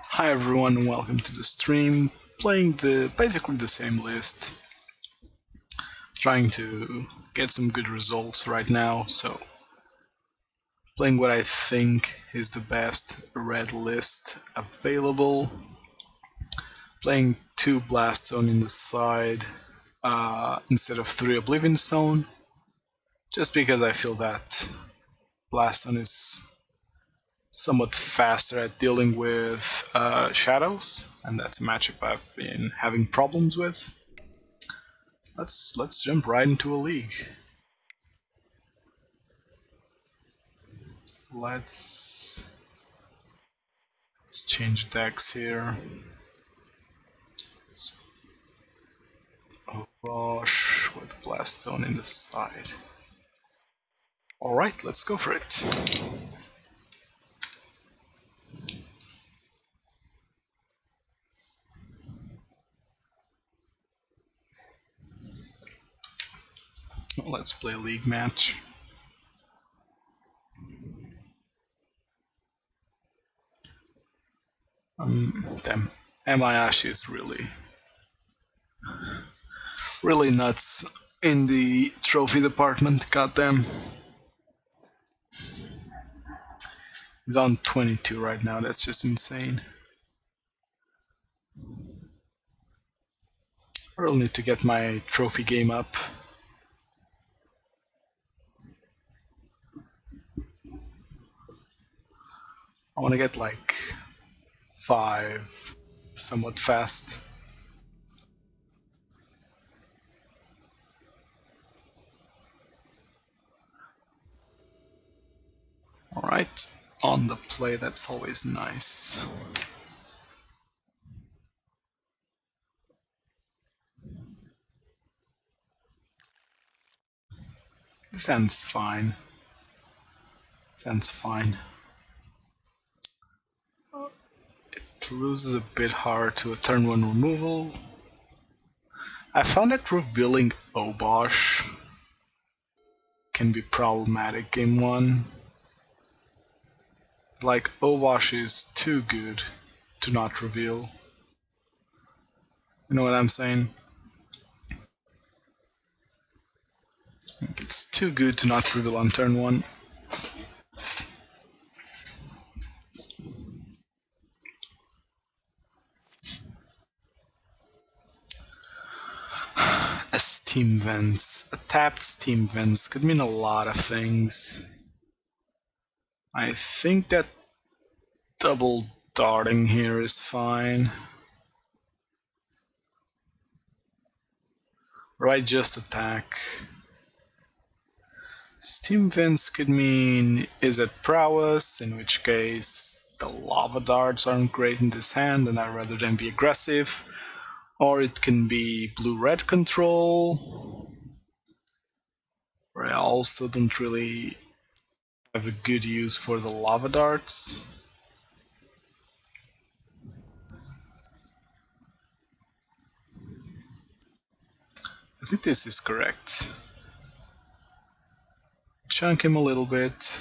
Hi everyone, and welcome to the stream. Playing basically the same list. Trying to get some good results right now, so playing what I think is the best red list available. Playing 2 Blast Zone in the side instead of 3 Oblivion Stone, just because I feel that Blast Zone is somewhat faster at dealing with shadows, and that's a matchup I've been having problems with. Let's jump right into a league. Let's change decks here. Obosh with Blast Zone in the side. Alright, let's go for it. Let's play a league match. Damn, Amayashi is really nuts in the trophy department, goddamn. He's on 22 right now, that's just insane. I really need to get my trophy game up. I want to get like 5 somewhat fast. Alright, on the play, that's always nice. This ends fine. It loses a bit hard to a turn 1 removal. I found that revealing Obosh can be problematic game 1. Like, Obosh is too good to not reveal. You know what I'm saying? It's too good to not reveal on turn 1. A Steam Vents. A tapped Steam Vents could mean a lot of things. I think that double darting here is fine. Or I just attack. Steam Vents could mean is it prowess, in which case the lava darts aren't great in this hand and I'd rather than be aggressive. Or it can be blue-red control, where I also don't really have a good use for the lava darts. I think this is correct. Chunk him a little bit,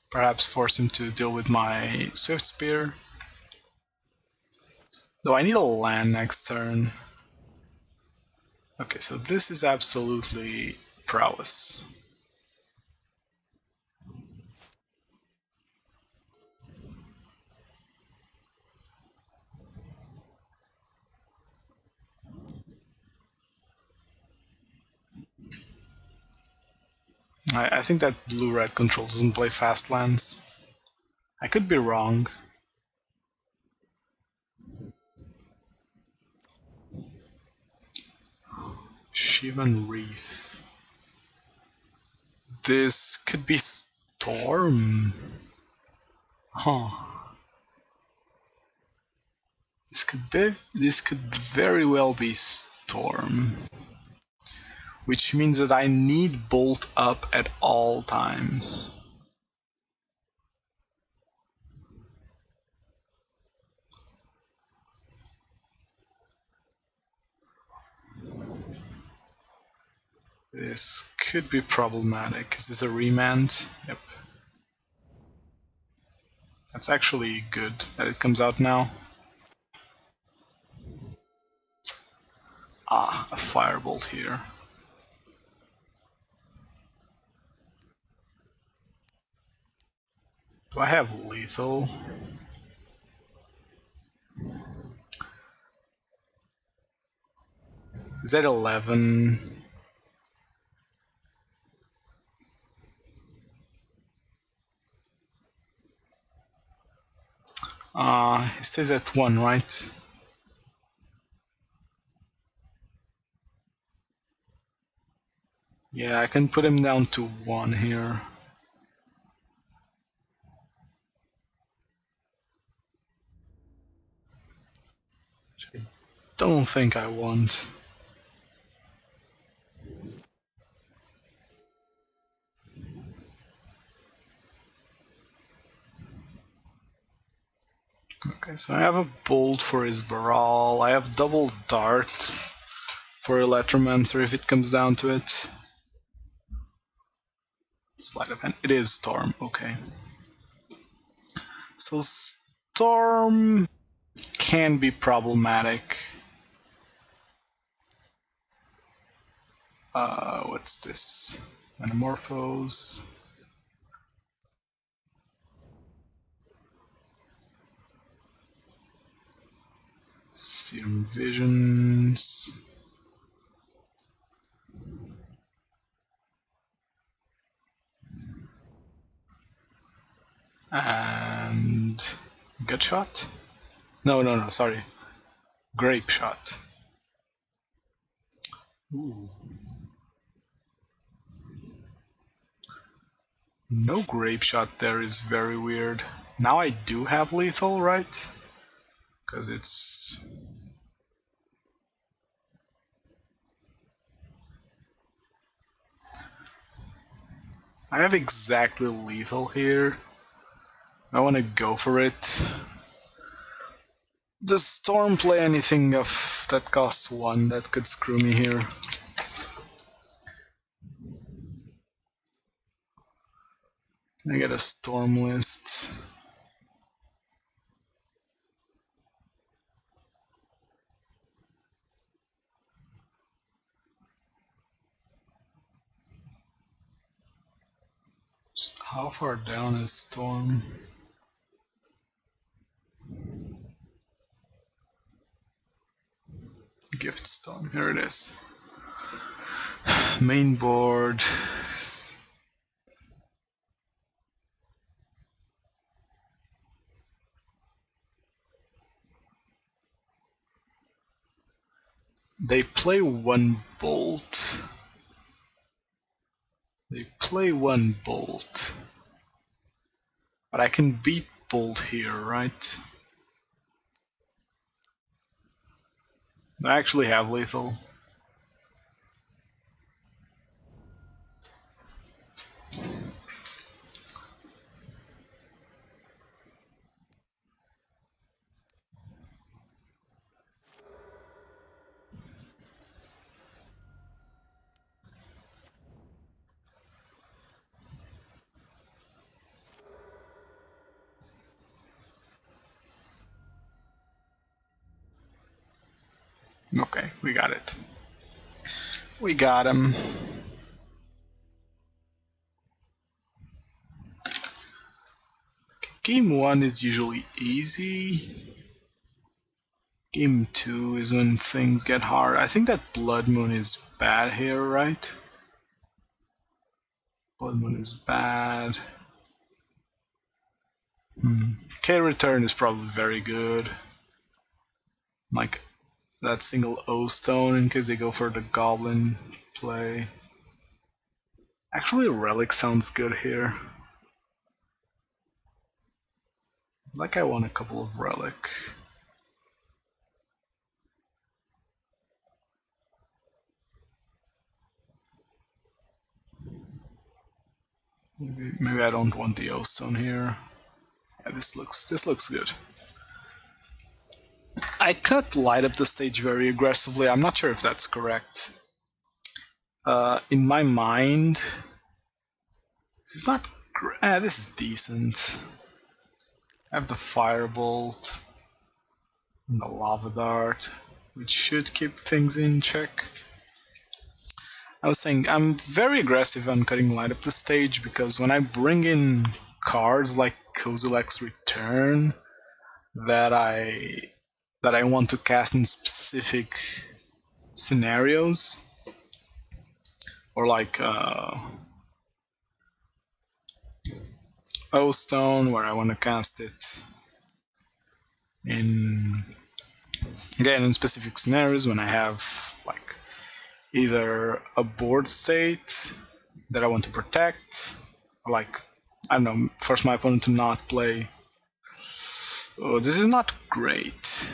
perhaps force him to deal with my Swiftspear. Though I need a land next turn. Okay, so this is absolutely prowess. I think that blue-red control doesn't play fast lands. I could be wrong. Shivan Reef. This could be Storm. Huh. This could very well be Storm. Which means that I need Bolt up at all times. This could be problematic. Is this a remand? Yep. That's actually good that it comes out now. Ah, a Firebolt here. Do I have lethal? Is that 11? It stays at 1, right? Yeah, I can put him down to 1 here. I don't think I want. Okay, so I have a Bolt for his Baral. I have double Dart for Electromancer if it comes down to it. Sleight of hand. It is Storm, okay. So Storm can be problematic. What's this? Metamorphose. Serum Visions. And Gut Shot? No, sorry. Grape Shot. Ooh. No Grape Shot there is very weird. Now I do have lethal, right? Because it's... I have exactly lethal here. I want to go for it. Does Storm play anything of that costs 1 that could screw me here? Can I get a Storm list? How far down is Storm? Gift Stone, here it is. Main board. They play 1 Bolt. They play 1 Bolt. But I can beat Bolt here, right? I actually have lethal. Okay, we got it. We got him. Game 1 is usually easy. Game 2 is when things get hard. I think that Blood Moon is bad here, right? Blood Moon is bad. K-Return is probably very good. Like that single O stone in case they go for the Goblin play. Actually, Relic sounds good here. Like I want a couple of Relic. Maybe I don't want the O stone here. Yeah, this looks good. I could light up the stage very aggressively. I'm not sure if that's correct. In my mind, this is not. This is decent. I have the Firebolt and the Lava Dart, which should keep things in check. I was saying I'm very aggressive on cutting light up the stage because when I bring in cards like Kozilek's Return that I want to cast in specific scenarios, or like O-Stone where I want to cast it in specific scenarios when I have like either a board state that I want to protect, or like, I don't know, force my opponent to not play. Oh, this is not great.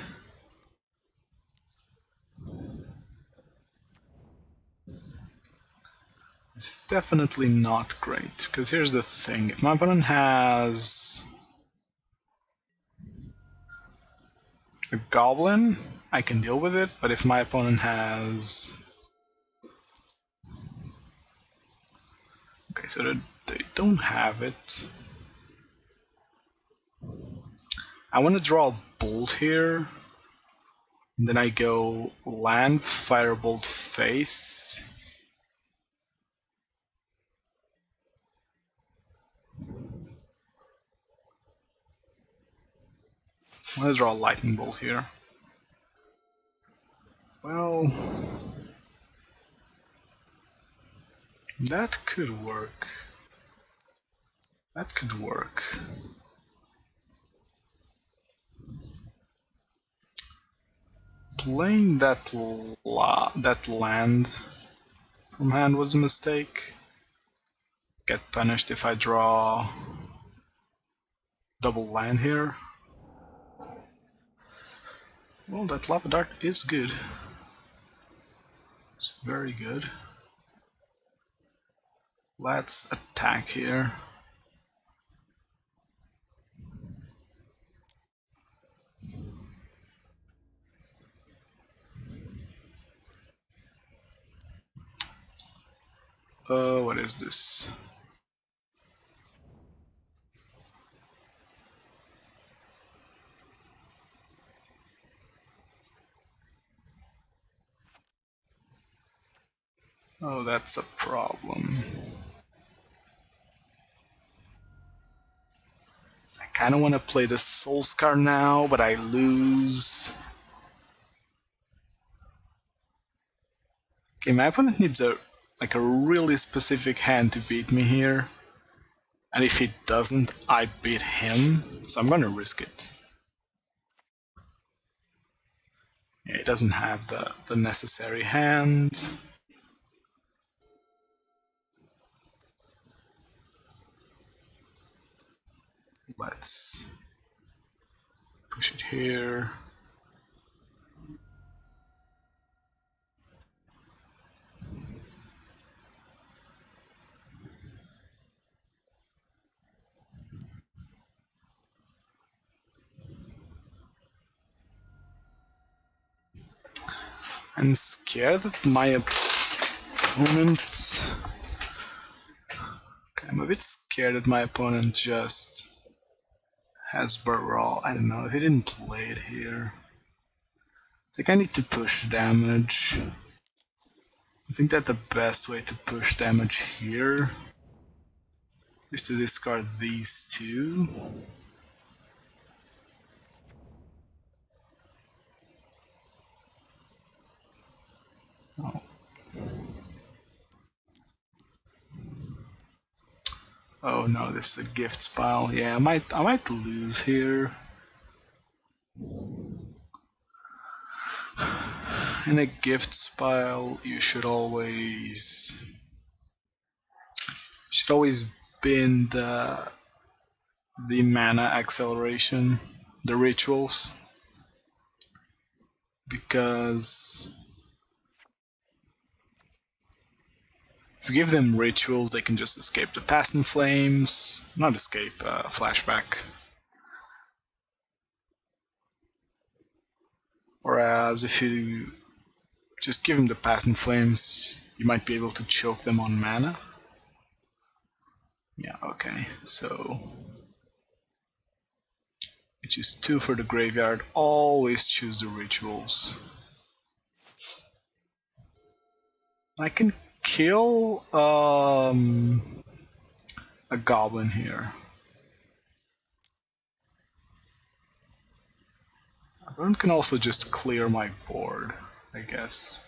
It's definitely not great, because here's the thing. If my opponent has a Goblin, I can deal with it, but if my opponent has... Okay, so they don't have it. I want to draw a Bolt here, and then I go land, Firebolt face. I'm going to draw a Lightning Bolt here. Well, that could work. That could work. Playing that land from hand was a mistake. Get punished if I draw double land here. Well, that Lava Dart is good. It's very good. Let's attack here. What is this? Oh, that's a problem. I kind of want to play the Soul-scar now, but I lose. Okay, my opponent needs a really specific hand to beat me here. And if he doesn't, I beat him. So I'm gonna risk it. Yeah, he doesn't have the necessary hand. Let's push it here. I'm scared that my opponent... Okay, I'm a bit scared that my opponent just has Burrow. I don't know, if he didn't play it here. I think I need to push damage. I think that the best way to push damage here is to discard these two. Oh. Oh no, this is a gift pile. Yeah, I might lose here. In a gift pile, you should always bin the mana acceleration, the rituals, because if you give them rituals, they can just escape the Past in Flames. Not escape, flashback. Whereas if you just give him the Passing Flames. You might be able to choke them on mana. Yeah, okay, so which is 2 for the graveyard. Always choose the rituals. I can kill a goblin here. I can also just clear my board, I guess.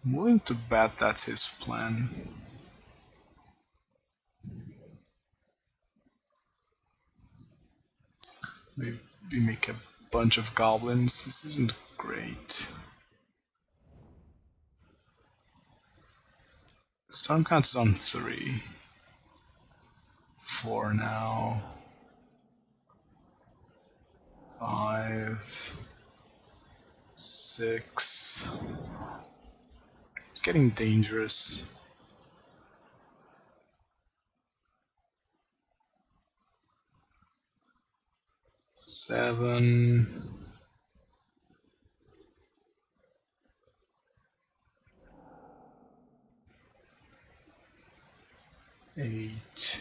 I'm willing to bet that's his plan. Maybe we make a bunch of goblins. This isn't great. Storm count is on 3. 4 now. 5. 6. It's getting dangerous. 7. 8.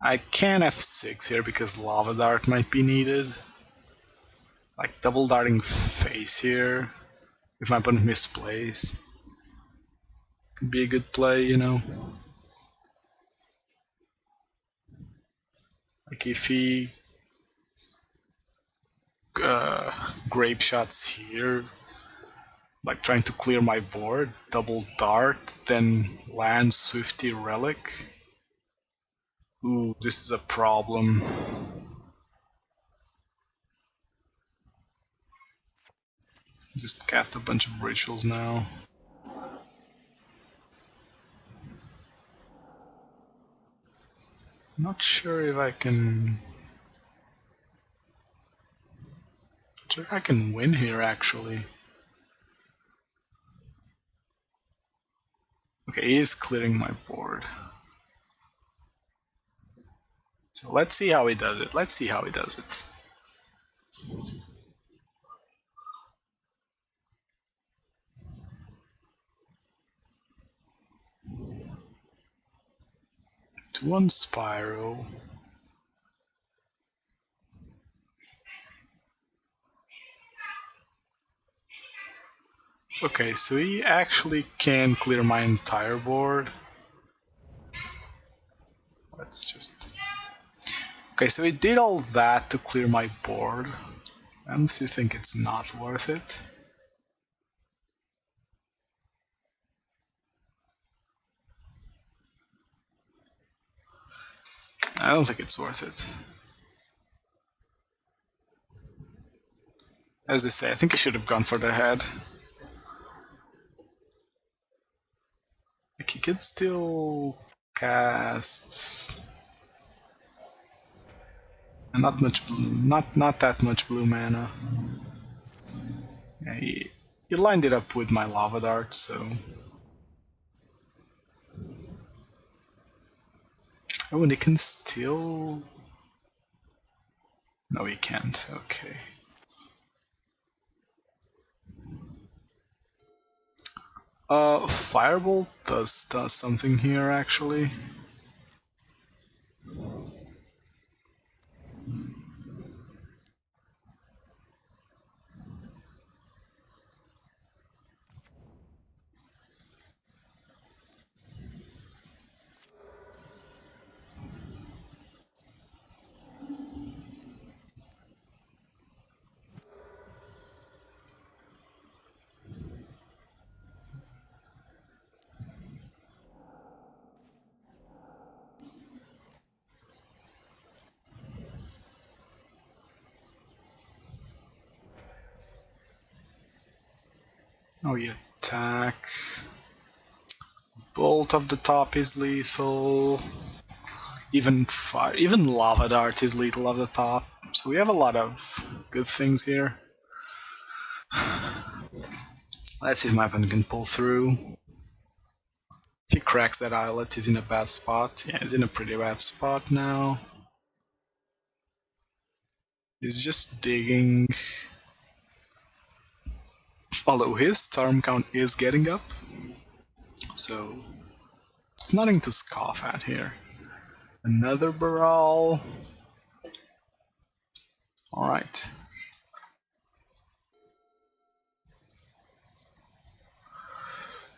I can F6 here because Lava Dart might be needed. Like double darting face here. If my opponent misplays. Could be a good play, you know. Like if he grape shots here, like trying to clear my board, double dart, then land Swifty Relic. Ooh, this is a problem. Just cast a bunch of rituals now. Not sure if I can. Sure, I can win here actually. Okay, he is clearing my board. So let's see how he does it. Let's see how he does it. To 1 Spyro. Okay, so he actually can clear my entire board. Let's just... Okay, so he did all that to clear my board. I honestly think it's not worth it. I don't think it's worth it. As they say, I think I should have gone for the head. Like he could still cast... Not much, not that much blue mana. Yeah, he lined it up with my Lava Dart, so... Oh, and he can still... No, he can't. Okay. Firebolt does something here, actually. Oh, you attack. Bolt of the top is lethal. Even Lava Dart is lethal of the top. So we have a lot of good things here. Let's see if my opponent can pull through. If he cracks that islet, he's in a bad spot. Yeah, he's in a pretty bad spot now. He's just digging. Although his storm count is getting up, so it's nothing to scoff at here. Another Baral. Alright.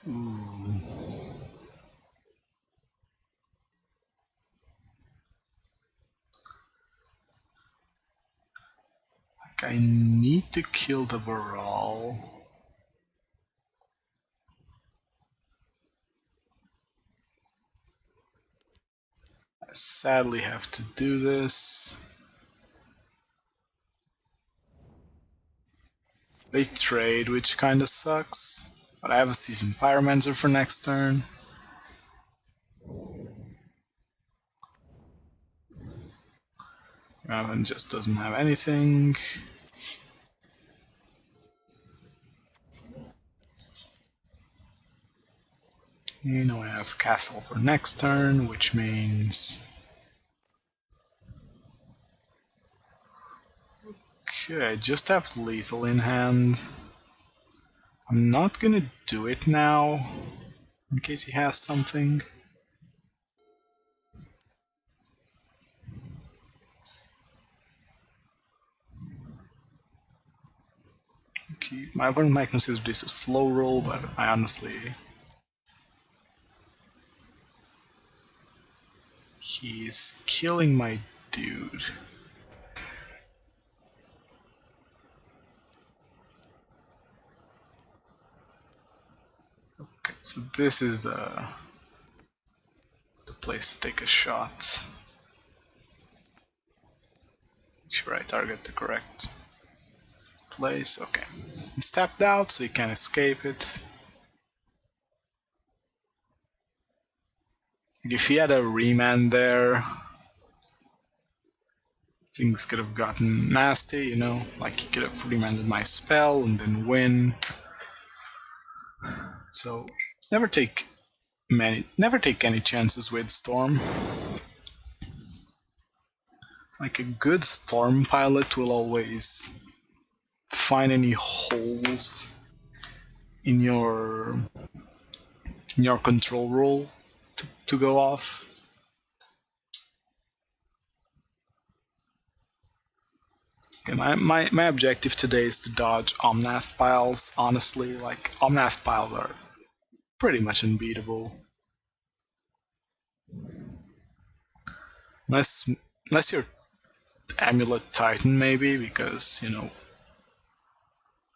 Ooh. Like, I need to kill the Baral. I sadly have to do this. They trade, which kinda sucks. But I have a Seasoned Pyromancer for next turn. Raven just doesn't have anything. You know, I have Castle for next turn, which means... Okay, I just have Lethal in hand. I'm not gonna do it now, in case he has something. Okay, my opponent might consider this a slow roll, but I honestly... He's killing my dude. Okay, so this is the place to take a shot. Make sure I target the correct place. Okay, he's tapped out, so he can't escape it. If he had a remand there, things could have gotten nasty, you know, like he could have remanded my spell and then win. So never take any chances with Storm. Like a good Storm pilot will always find any holes in your control roll to go off. Okay, my objective today is to dodge Omnath piles. Honestly, like Omnath piles are pretty much unbeatable. Unless you're Amulet Titan, maybe, because, you know,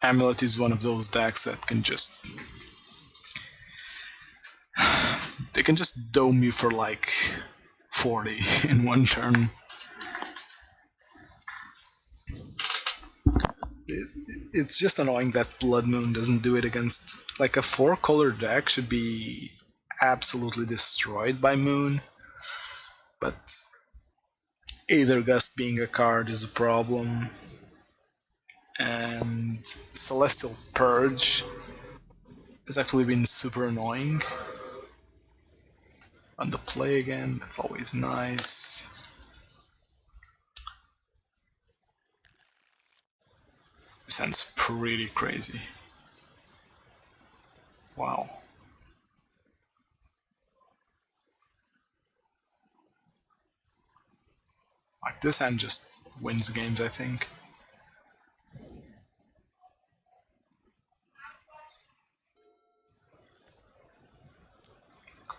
Amulet is one of those decks that can just... They can just dome you for like 40 in one turn. It's just annoying that Blood Moon doesn't do it against... Like a 4-color deck should be absolutely destroyed by Moon. But Aether Gust being a card is a problem. And Celestial Purge has actually been super annoying. On the play again, that's always nice. This hand's pretty crazy. Wow. Like, this hand just wins games, I think.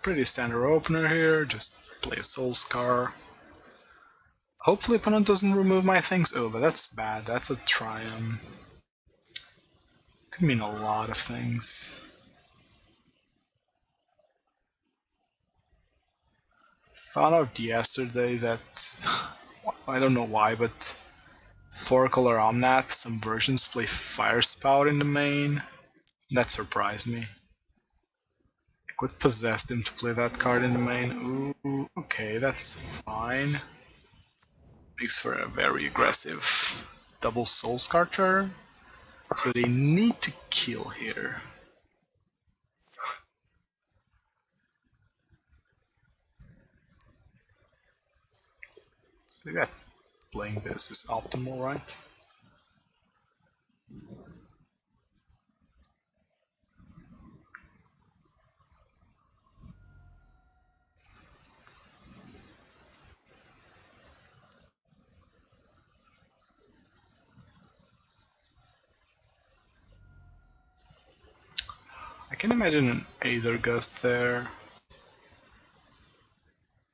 Pretty standard opener here, just play a Soul-scar. Hopefully opponent doesn't remove my things. Oh, but that's bad, that's a Triumph. Could mean a lot of things. Found out yesterday that, I don't know why, but 4-color Omnath, some versions play Fire Spout in the main. That surprised me. I could possess him to play that card in the main. Ooh, okay, that's fine. Makes for a very aggressive double Soul-scar turn. So they need to kill here. They got playing this is optimal, right? I can imagine an Aether Gust there,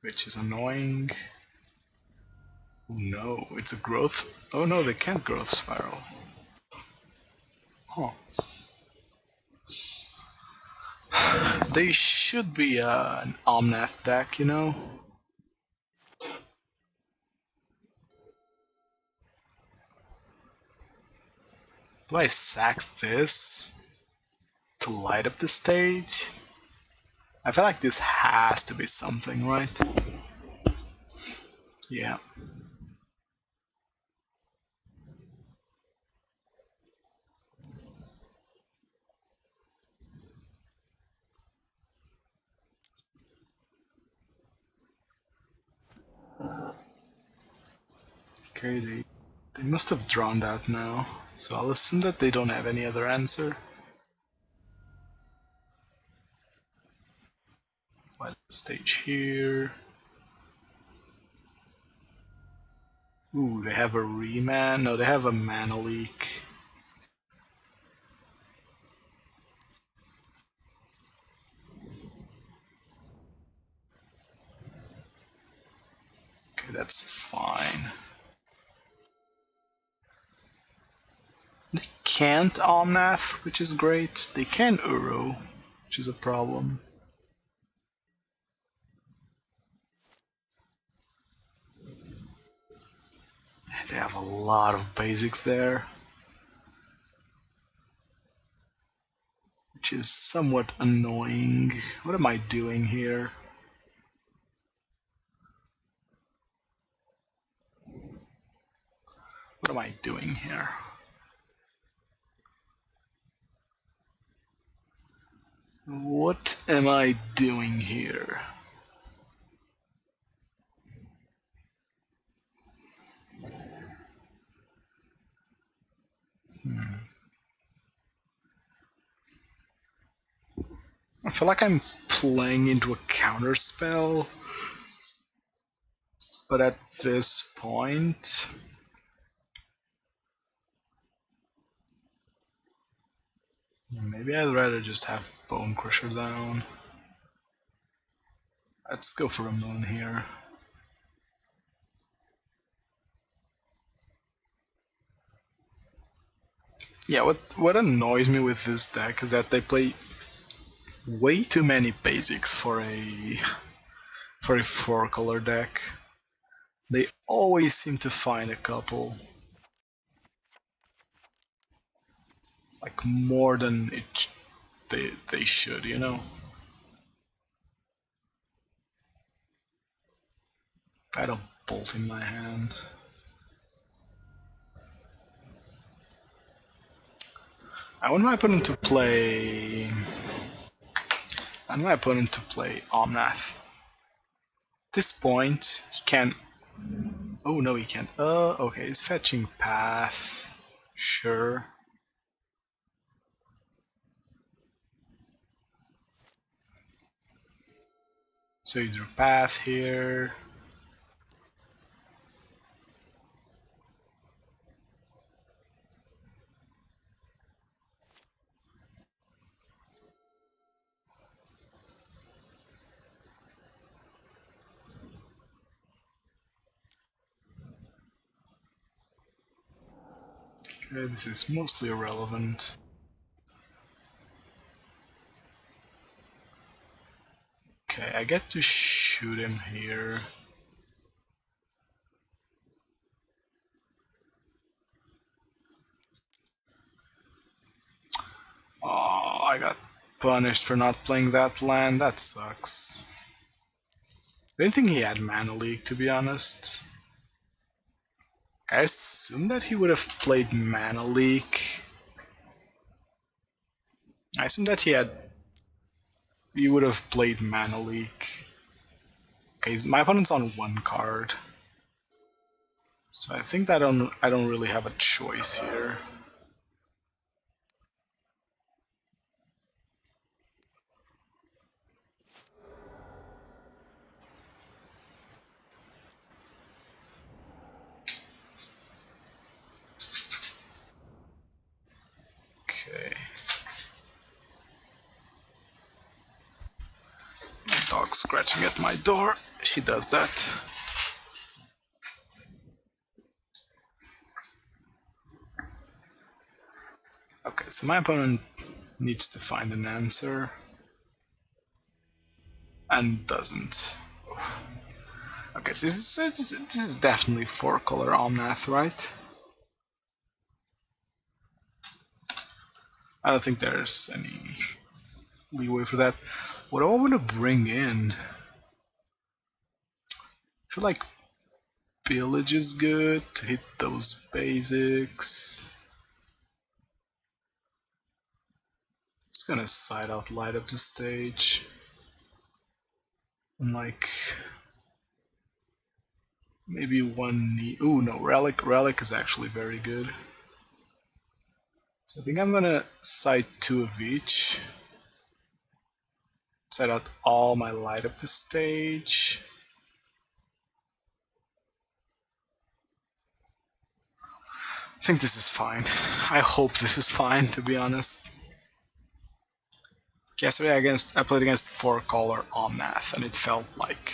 which is annoying. Oh no, it's a growth. Oh no, they can't growth spiral. Huh. They should be an Omnath deck, you know? Do I sack this to light up the stage? I feel like this has to be something, right? Yeah. Okay, they must have drawn that now, so I'll assume that they don't have any other answer. Light the stage here. Ooh, they have a reman. No, they have a mana leak. Okay, that's fine. They can't Omnath, which is great. They can Uro, which is a problem. They have a lot of basics there, which is somewhat annoying. What am I doing here? What am I doing here? What am I doing here? I feel like I'm playing into a counter spell, but at this point, maybe I'd rather just have Bonecrusher down. Let's go for a moon here. Yeah, what annoys me with this deck is that they play way too many basics for a 4-color deck. They always seem to find a couple. Like more than they should, you know? I had a bolt in my hand. I want my opponent to play Omnath. At this point, he can. Oh no, he can't. Okay, he's fetching Path. Sure. So he drew Path here. Okay, this is mostly irrelevant. Okay, I get to shoot him here. Oh, I got punished for not playing that land. That sucks. I didn't think he had Mana Leak, to be honest. I assume that he would have played Mana Leak. I assume that he would have played Mana Leak. Okay, my opponent's on one card. So I think that I don't really have a choice here. Okay. My dog's scratching at my door. She does that. Okay, so my opponent needs to find an answer and doesn't. Okay, so this is definitely 4-color Omnath, right? I don't think there's any leeway for that. What do I want to bring in? I feel like Pillage is good to hit those basics. Just gonna side out light up the stage. And like maybe one need. Ooh, no, Relic is actually very good. So I think I'm gonna side 2 of each. Side out all my light up the stage. I think this is fine. I hope this is fine, to be honest. Yesterday I played against 4-color Omnath, and it felt like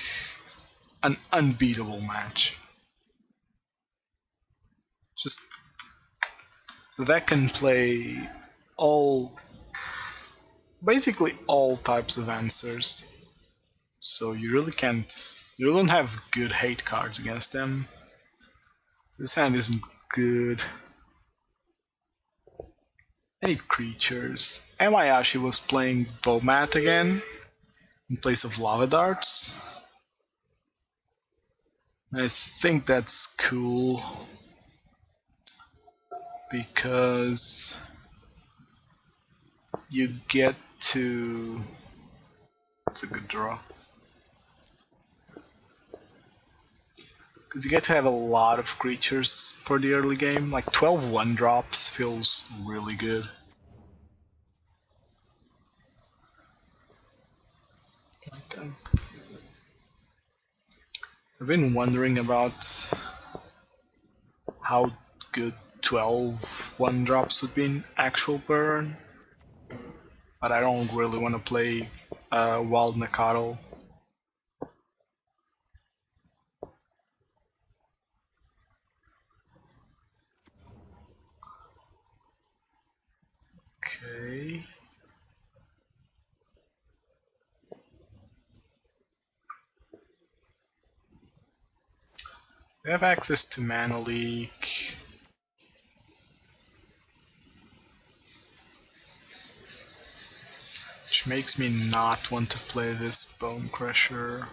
an unbeatable match. Just the deck can play basically all types of answers. So you really don't have good hate cards against them. This hand isn't good. I need creatures. Emayashi was playing Bomat again in place of Lava Darts. I think that's cool because you get to... It's a good draw. Because you get to have a lot of creatures for the early game. Like 12 1-drops feels really good. Okay. I've been wondering about how good 12 1-drops would be in actual burn, but I don't really want to play Wild Nakatl. Okay. We have access to Mana Leak. Which makes me not want to play this Bonecrusher.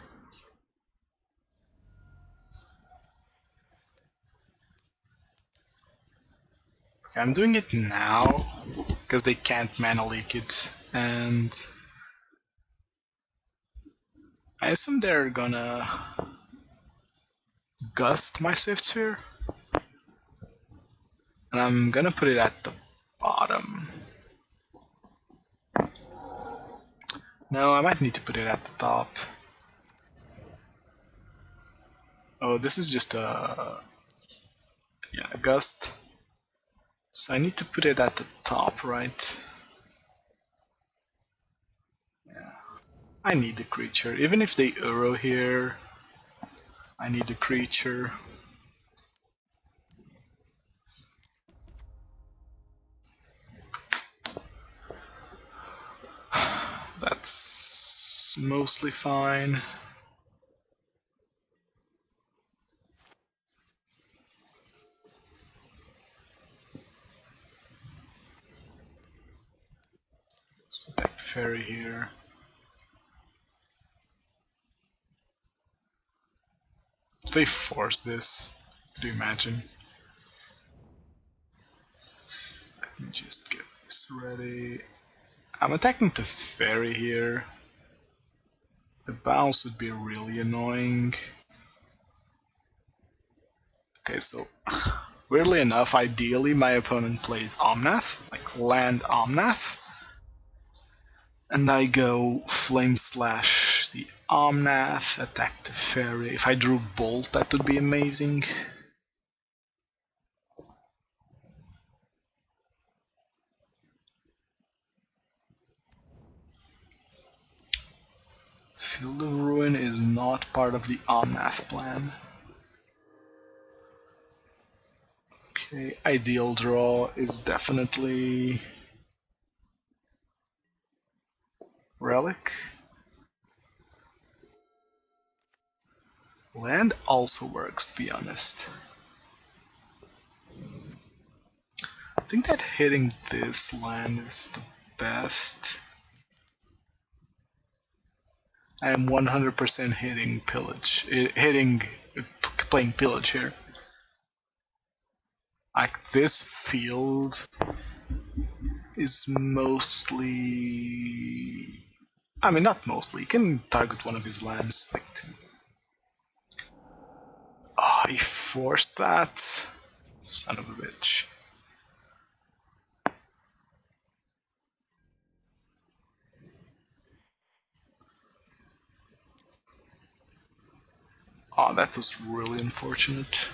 I'm doing it now because they can't Mana Leak it, and I assume they're gonna Gust my Swiftspear, and I'm gonna put it at the bottom. No, I might need to put it at the top. Oh, this is just a Gust. So I need to put it at the top, right? Yeah. I need the creature. Even if they Uro here, I need the creature. That's mostly fine. Let's attack the fairy here. Do they force this? Do you imagine? Let me just get this ready. I'm attacking the fairy here. The bounce would be really annoying. Okay, so weirdly enough, ideally my opponent plays Omnath, like land Omnath, and I go Flame Slash the Omnath, attack the Fairy. If I drew Bolt, that would be amazing. Field of Ruin is not part of the Omnath plan. Okay, ideal draw is definitely Relic. Land also works, to be honest. I think that hitting this land is the best. I am 100% hitting Pillage, playing Pillage here. Like, this field is mostly... I mean, not mostly. You can target one of his lands, like, to... Oh, he forced that? Son of a bitch. Oh, that was really unfortunate.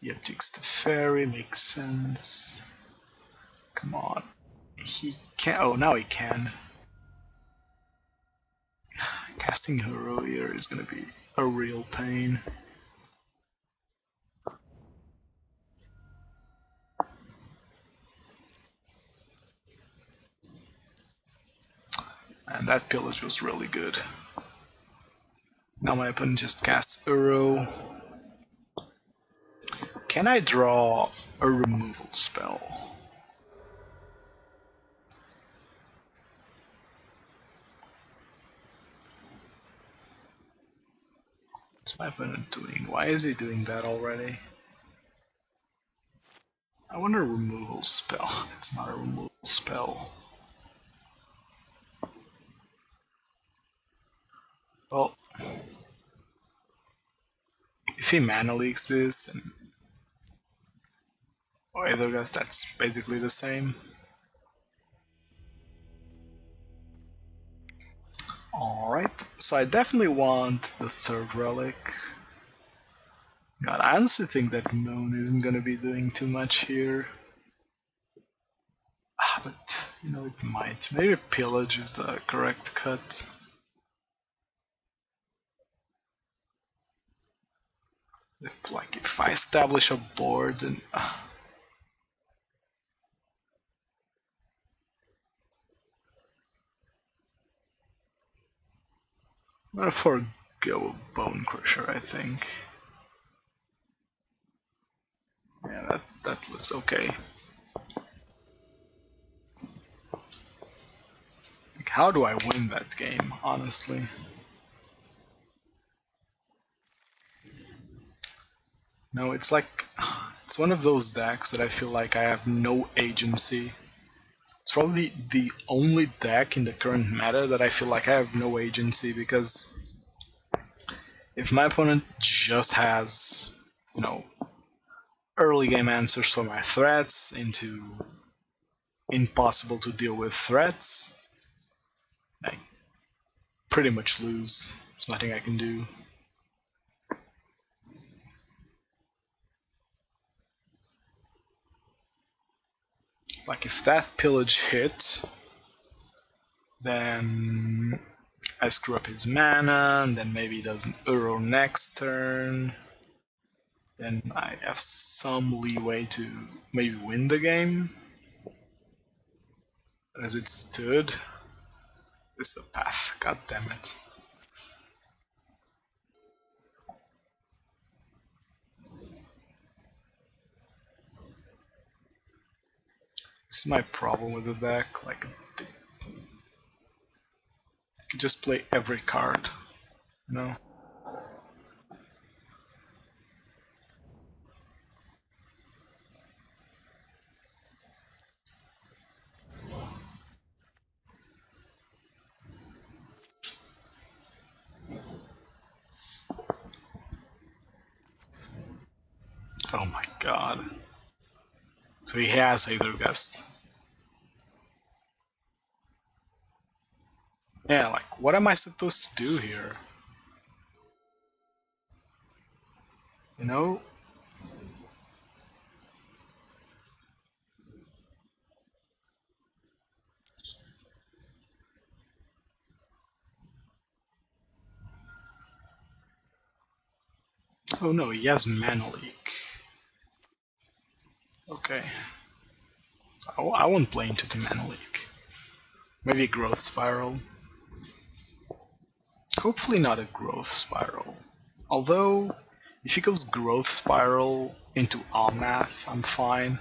He takes the Fairy, makes sense. Come on. He can't... Oh, now he can. Casting Hero here is gonna be a real pain. And that Pillage was really good. Now my opponent just casts Uro. Can I draw a removal spell? What's my opponent doing? Why is he doing that already? I want a removal spell. It's not a removal spell. Well, if he mana leaks this, then... Or either guess that's basically the same. Alright, so I definitely want the third relic. God, I honestly think that Moon isn't gonna be doing too much here. But, you know, it might. Maybe Pillage is the correct cut. If I establish a board, then... I'm gonna forgo Bonecrusher, I think. Yeah, that looks okay. Like, how do I win that game, honestly? No, it's like... It's one of those decks that I feel like I have no agency. It's probably the only deck in the current meta that I feel like I have no agency, because if my opponent just has, you know, early game answers for my threats into impossible to deal with threats, I pretty much lose. There's nothing I can do. Like, if that Pillage hit, then I screw up his mana, and then maybe he does an Uro next turn. Then I have some leeway to maybe win the game. But as it stood, this is a path. God damn it. This is my problem with the deck. Like, you can just play every card, you know? Oh my god. So he has Aether Gust. Yeah, like, what am I supposed to do here? You know? Oh no, he has Mana Leak. Okay. I won't play into the Mana Leak. Maybe a Growth Spiral. Hopefully not a Growth Spiral. Although, if he goes Growth Spiral into Omnath, I'm fine.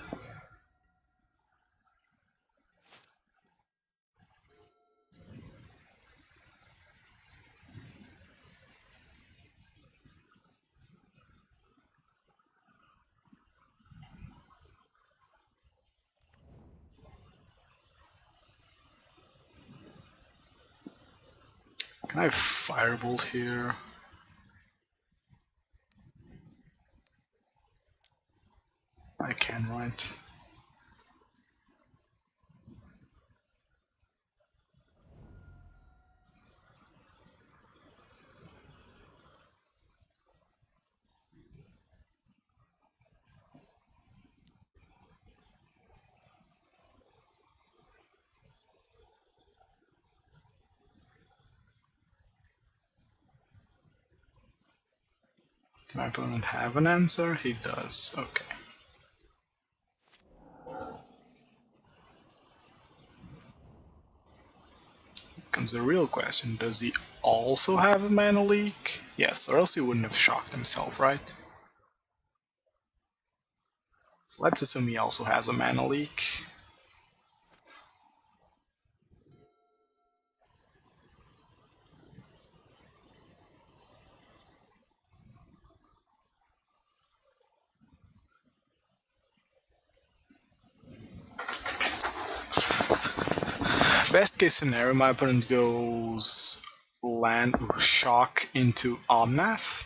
Can I Firebolt here? I can, right? Does my opponent have an answer? He does. Okay. Comes the real question, does he also have a Mana Leak? Yes, or else he wouldn't have shocked himself, right? So let's assume he also has a Mana Leak. Best case scenario, my opponent goes land shock into Omnath.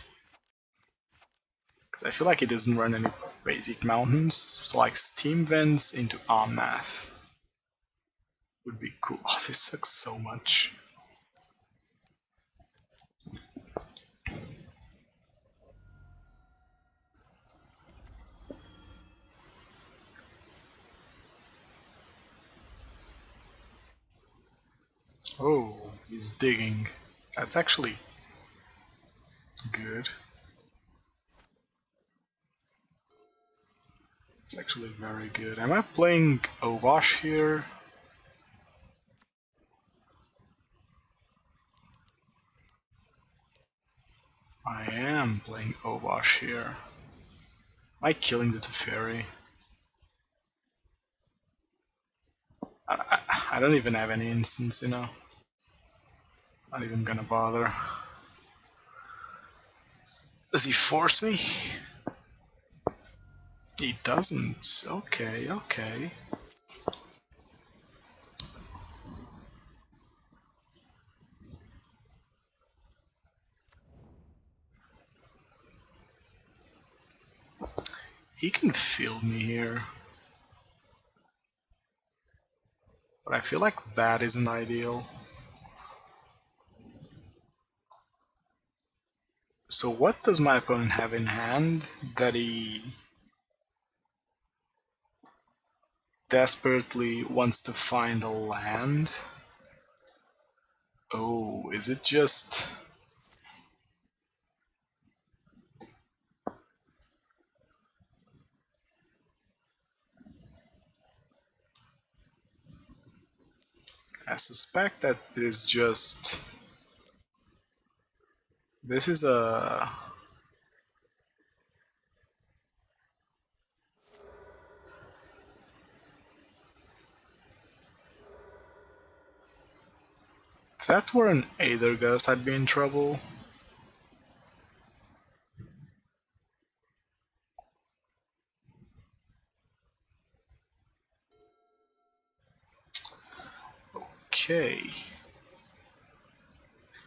Because I feel like he doesn't run any basic mountains, so like Steam Vents into Omnath would be cool. Oh, this sucks so much. Oh, he's digging. That's actually good. It's actually very good. Am I playing Obosh here? I am playing Obosh here. Am I killing the Teferi? I don't even have any instants, you know. Not even gonna bother. Does he force me? He doesn't. Okay, okay. He can field me here. But I feel like that isn't ideal. So what does my opponent have in hand that he desperately wants to find a land? Oh, is it just... I suspect that it is just... This is a... If that were an Aether Gust, I'd be in trouble. Okay.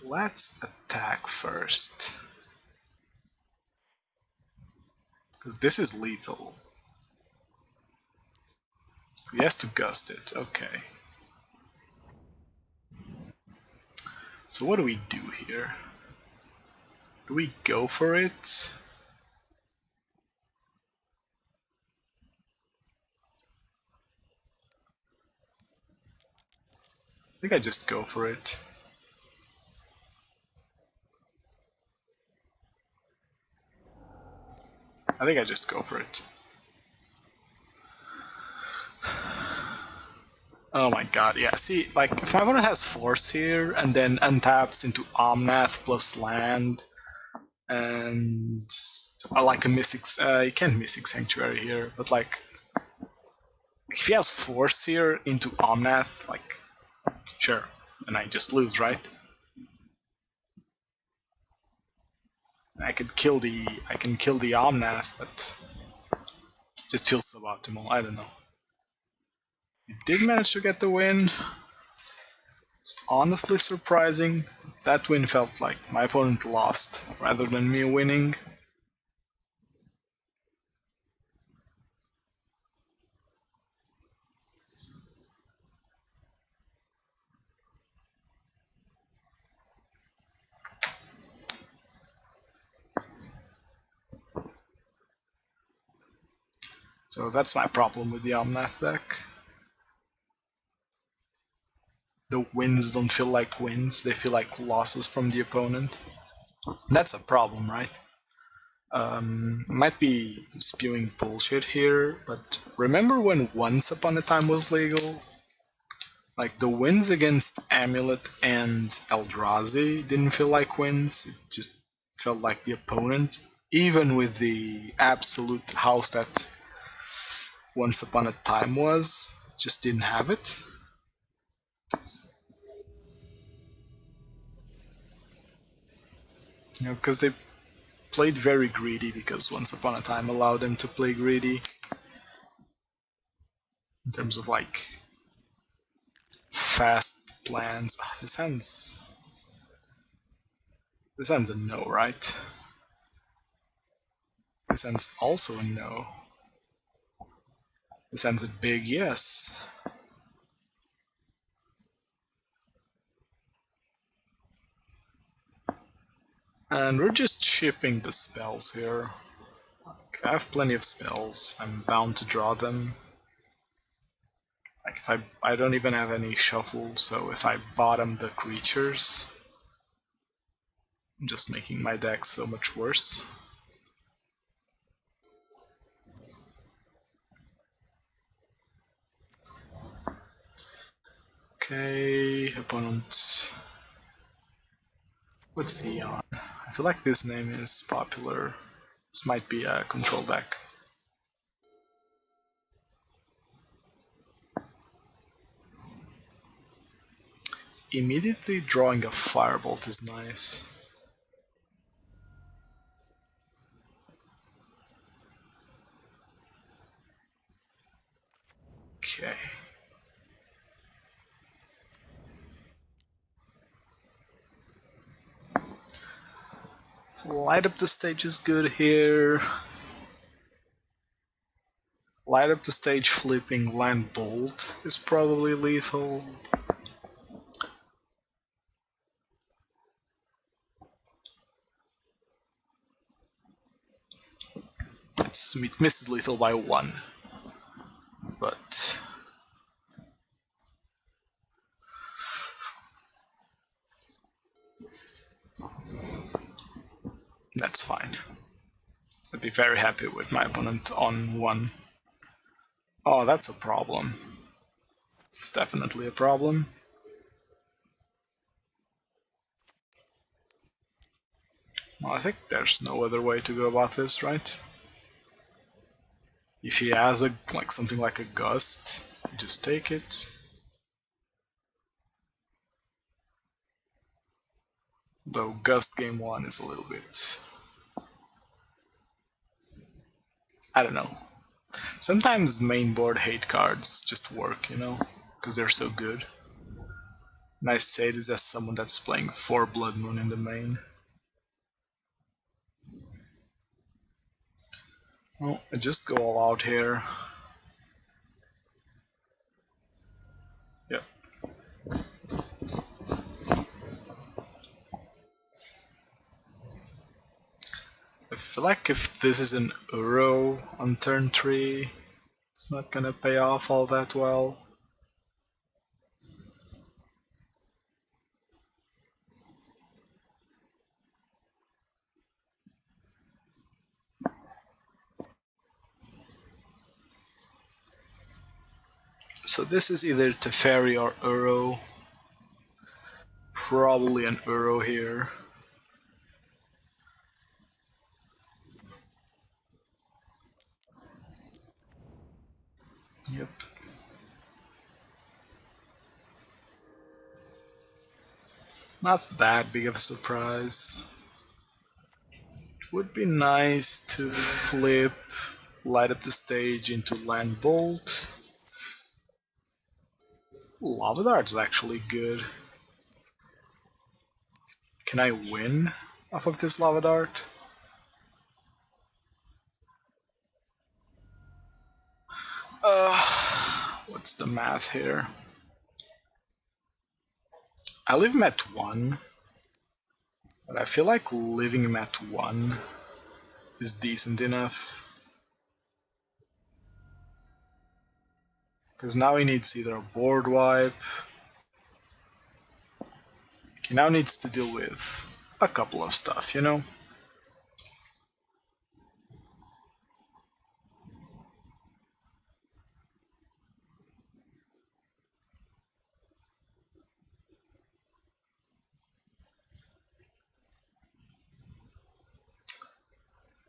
Let's attack first. Because this is lethal. He has to gust it, okay. So what do we do here? Do we go for it? I think I just go for it. I think I just go for it. Oh my god, yeah, see, like, if my opponent has Force here, and then untaps into Omnath plus land, and... or like a Mystic... you can't Mystic Sanctuary here, but like... if he has Force here into Omnath, like... sure, and I just lose, right? I can kill the Omnath, but... just feels suboptimal, I don't know. We did manage to get the win. It's honestly surprising. That win felt like my opponent lost rather than me winning. So that's my problem with the Omnath deck. The wins don't feel like wins, they feel like losses from the opponent. That's a problem, right? Might be spewing bullshit here, but remember when Once Upon a Time was legal? Like, the wins against Amulet and Eldrazi didn't feel like wins, it just felt like the opponent, even with the absolute house that Once Upon a Time was, just didn't have it. You know, because they played very greedy, because Once Upon a Time allowed them to play greedy. In terms of, like, fast plans. Oh, this hand's a no, right? This hand's also a no. This hand's a big yes. And we're just shipping the spells here. Like, I have plenty of spells. I'm bound to draw them. Like, if I don't even have any shuffle, so if I bottom the creatures, I'm just making my deck so much worse. Okay, opponent. What's he on? I feel like this name is popular. This might be a control deck. Immediately drawing a Firebolt is nice. Okay. So light up the stage is good here. Light up the stage flipping Land Bolt is probably lethal. It misses lethal by 1. But that's fine. I'd be very happy with my opponent on 1. Oh, that's a problem. It's definitely a problem. Well, I think there's no other way to go about this, right? If he has something like a Gust, just take it. Though Gust game 1 is a little bit... I don't know. Sometimes main board hate cards just work, you know? Because they're so good. And I say this as someone that's playing 4 Blood Moon in the main. Well, I just go all out here. Yep. I feel like if this is an Uro on turn 3, it's not gonna pay off all that well. So this is either Teferi or Uro. Probably an Uro here. Yep. Not that big of a surprise. It would be nice to flip, light up the stage into Land Bolt. Lava Dart is actually good. Can I win off of this Lava Dart? What's the math here? I leave him at 1, but I feel like leaving him at 1 is decent enough. Because now he needs either a board wipe. He now needs to deal with a couple of stuff, you know?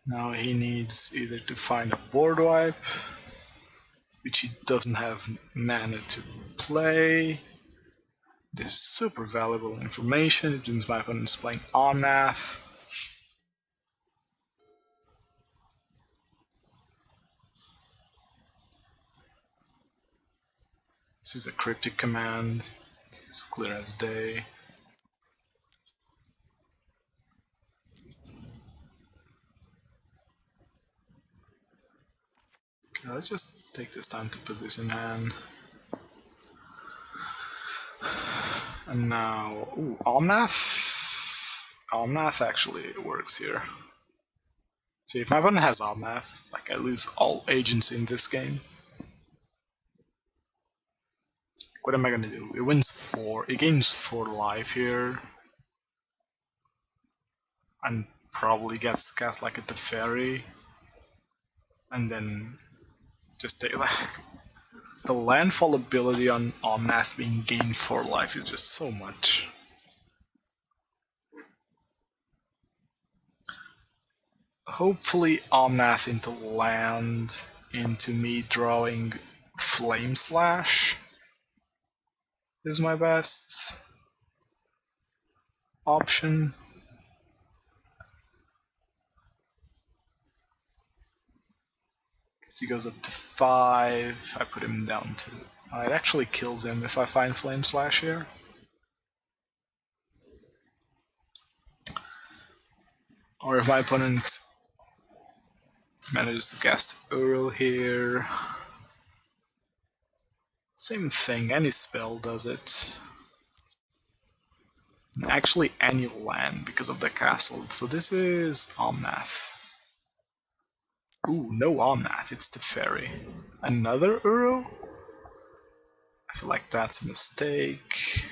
Now he needs either to find a board wipe, which he doesn't have mana to play. This is super valuable information. It means my opponent's playing Omnath. This is a cryptic command. It's clear as day. Okay, let's just take this time to put this in hand. And now, ooh, Omnath? Omnath actually works here. See, if my opponent has Omnath, like I lose all agency in this game. What am I gonna do? It wins 4, it gains 4 life here. And probably gets cast like a Teferi. And then just take that. The landfall ability on Omnath being gained 4 life is just so much. Hopefully Omnath into land, into me drawing Flame Slash is my best option. So he goes up to 5, I put him down to... it actually kills him if I find Flame Slash here. Or if my opponent manages to cast Uro here. Same thing, any spell does it. Actually any land because of the castle. So this is Omnath. Ooh, no Omnath, it's Teferi. Another Uro? I feel like that's a mistake.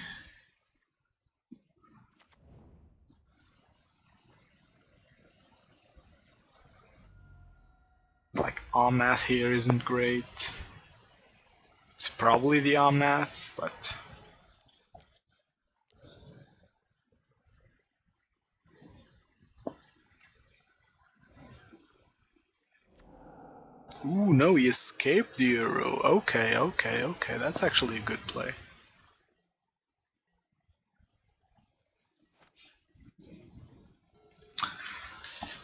It's like Omnath here isn't great. It's probably the Omnath, but... Ooh, no, he escaped the Uro. Okay, that's actually a good play.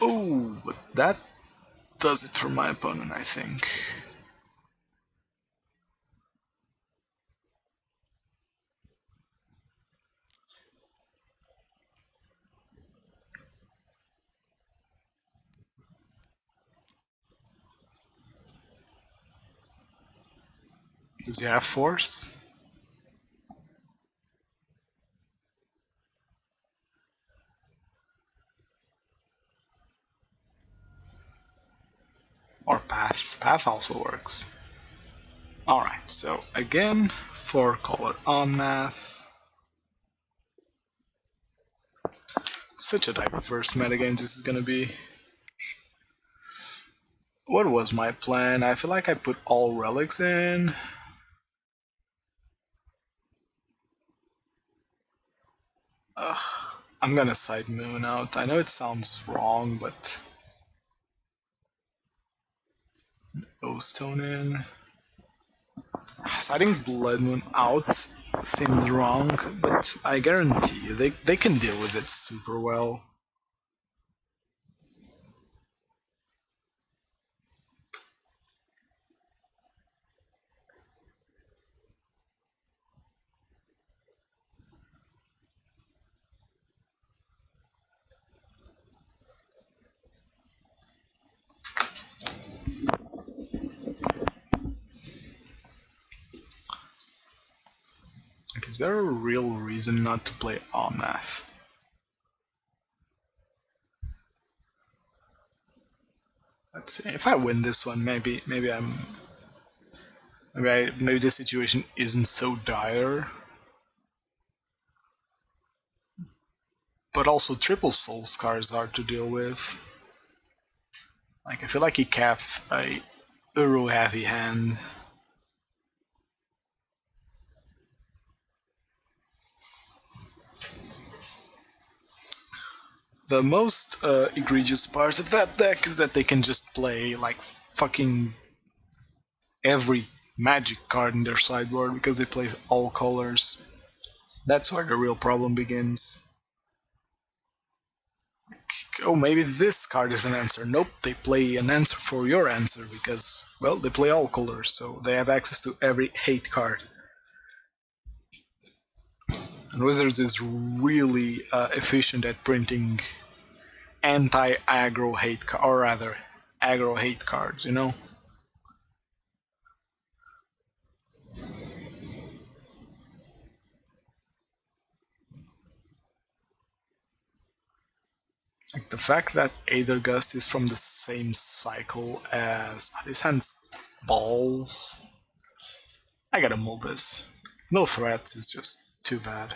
Oh, but that does it for my opponent, I think. Does he have force? Or path? Path also works. Alright, so again, 4-color Omnath. Such a diverse metagame this is gonna be. What was my plan? I feel like I put all relics in. I'm gonna side Moon out. I know it sounds wrong, but O-Stone in. Siding Blood Moon out seems wrong, but I guarantee you they can deal with it super well. Like, is there a real reason not to play Omnath? Let's see. If I win this one, maybe the situation isn't so dire. But also triple Soul-scar is hard to deal with. Like, I feel like he capped a Uro heavy hand. The most egregious part of that deck is that they can just play like fucking every magic card in their sideboard because they play all colors. That's where the real problem begins. Oh, maybe this card is an answer. Nope, they play an answer for your answer because, well, they play all colors, so they have access to every hate card. And Wizards is really efficient at printing anti-aggro hate cards, or rather, aggro hate cards, you know? Like the fact that Aethergust is from the same cycle as this hand's balls. I gotta mull this. No threats is just too bad.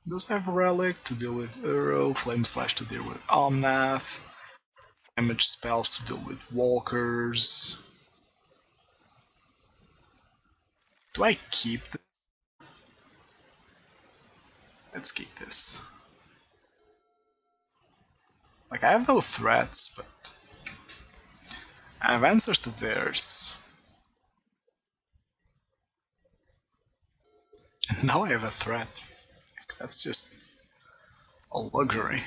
Does have Relic to deal with Uro, Flame Slash to deal with Omnath, damage spells to deal with Walkers. Do I keep this? Let's keep this. Like, I have no threats, but I have answers to theirs. And now I have a threat. That's just a luxury.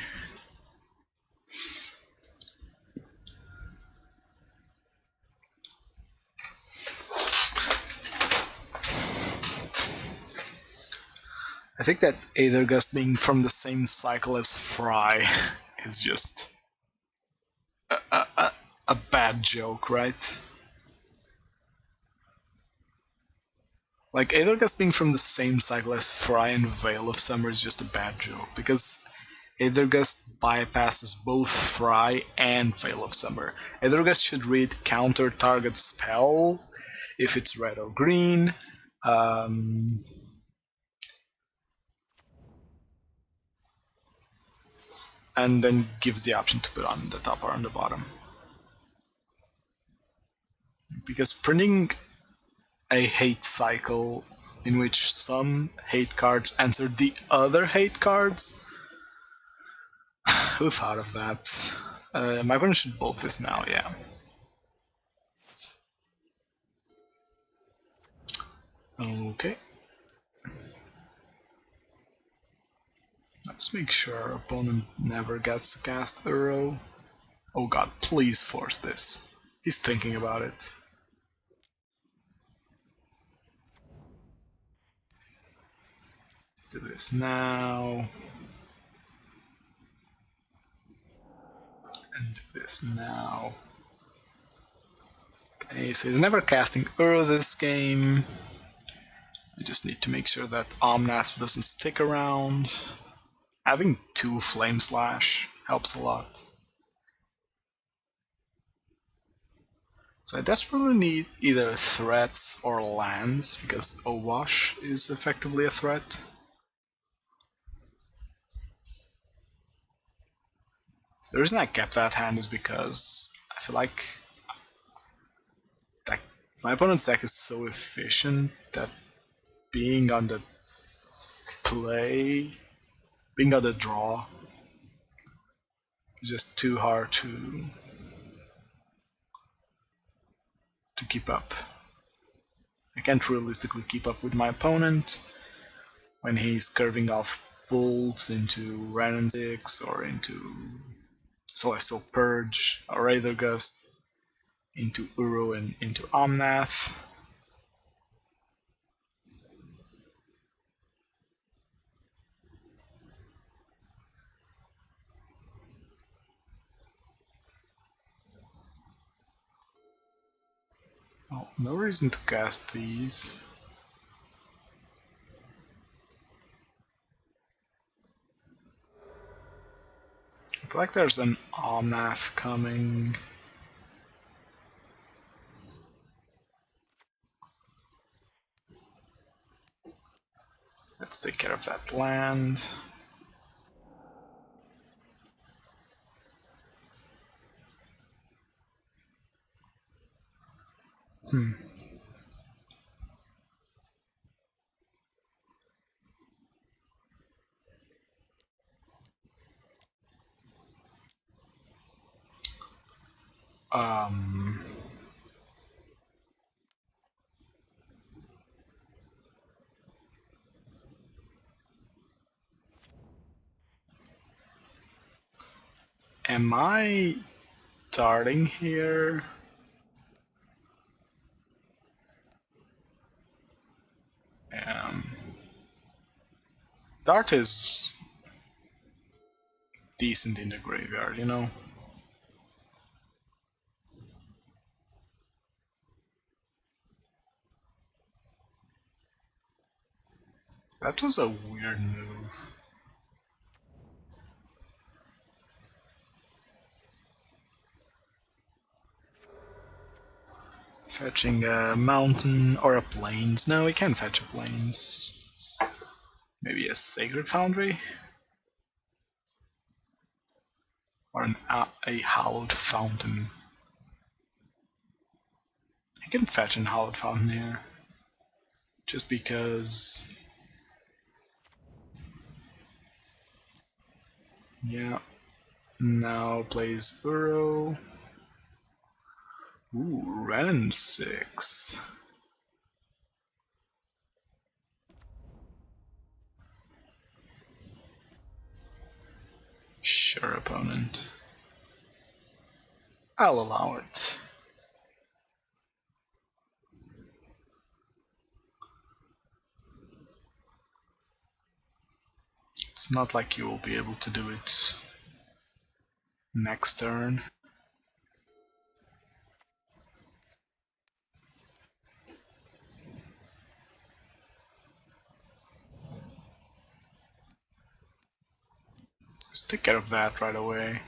I think that Aethergust being from the same cycle as Fry is just a bad joke, right? Like, Aethergust being from the same cycle as Fry and Veil of Summer is just a bad joke, because Aethergust bypasses both Fry and Veil of Summer. Aethergust should read counter target spell if it's red or green. And then gives the option to put on the top or on the bottom. Because printing a hate cycle in which some hate cards answer the other hate cards? Who thought of that? My opponent should bolt this now, yeah. Okay. Let's make sure our opponent never gets to cast Uro. Oh god, please force this. He's thinking about it. Do this now. And do this now. So he's never casting Uro this game. I just need to make sure that Omnath doesn't stick around. Having 2 Flame Slash helps a lot. So I desperately need either threats or lands, because Obosh is effectively a threat. The reason I kept that hand is because I feel like my opponent's deck is so efficient that being on the draw is just too hard to keep up. I can't realistically keep up with my opponent when he's curving off bolts into Random 6 or into Celestial Purge or Aether Gust, into Uro and into Omnath. Oh, no reason to cast these. I feel like there's an Omnath coming. Let's take care of that land. Um, am I darting here? Dart is decent in the graveyard, you know? That was a weird move. Fetching a mountain or a plains. No, we can't fetch a plains. Maybe a Sacred Foundry? Or a Hallowed Fountain. I can fetch an Hallowed Fountain here. Just because... Yeah. Now plays Uro. Ooh, Renin 6. Sure, opponent. I'll allow it. It's not like you will be able to do it next turn. Just take care of that right away.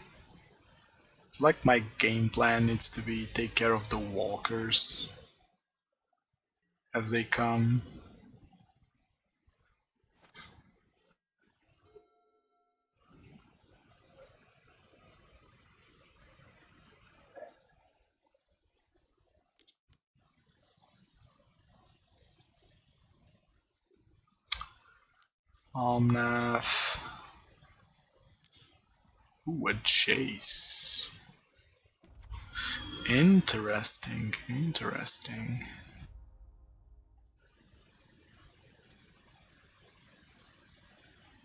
Like my game plan needs to be take care of the walkers as they come. Omnath. Ooh, a chase. Interesting, interesting.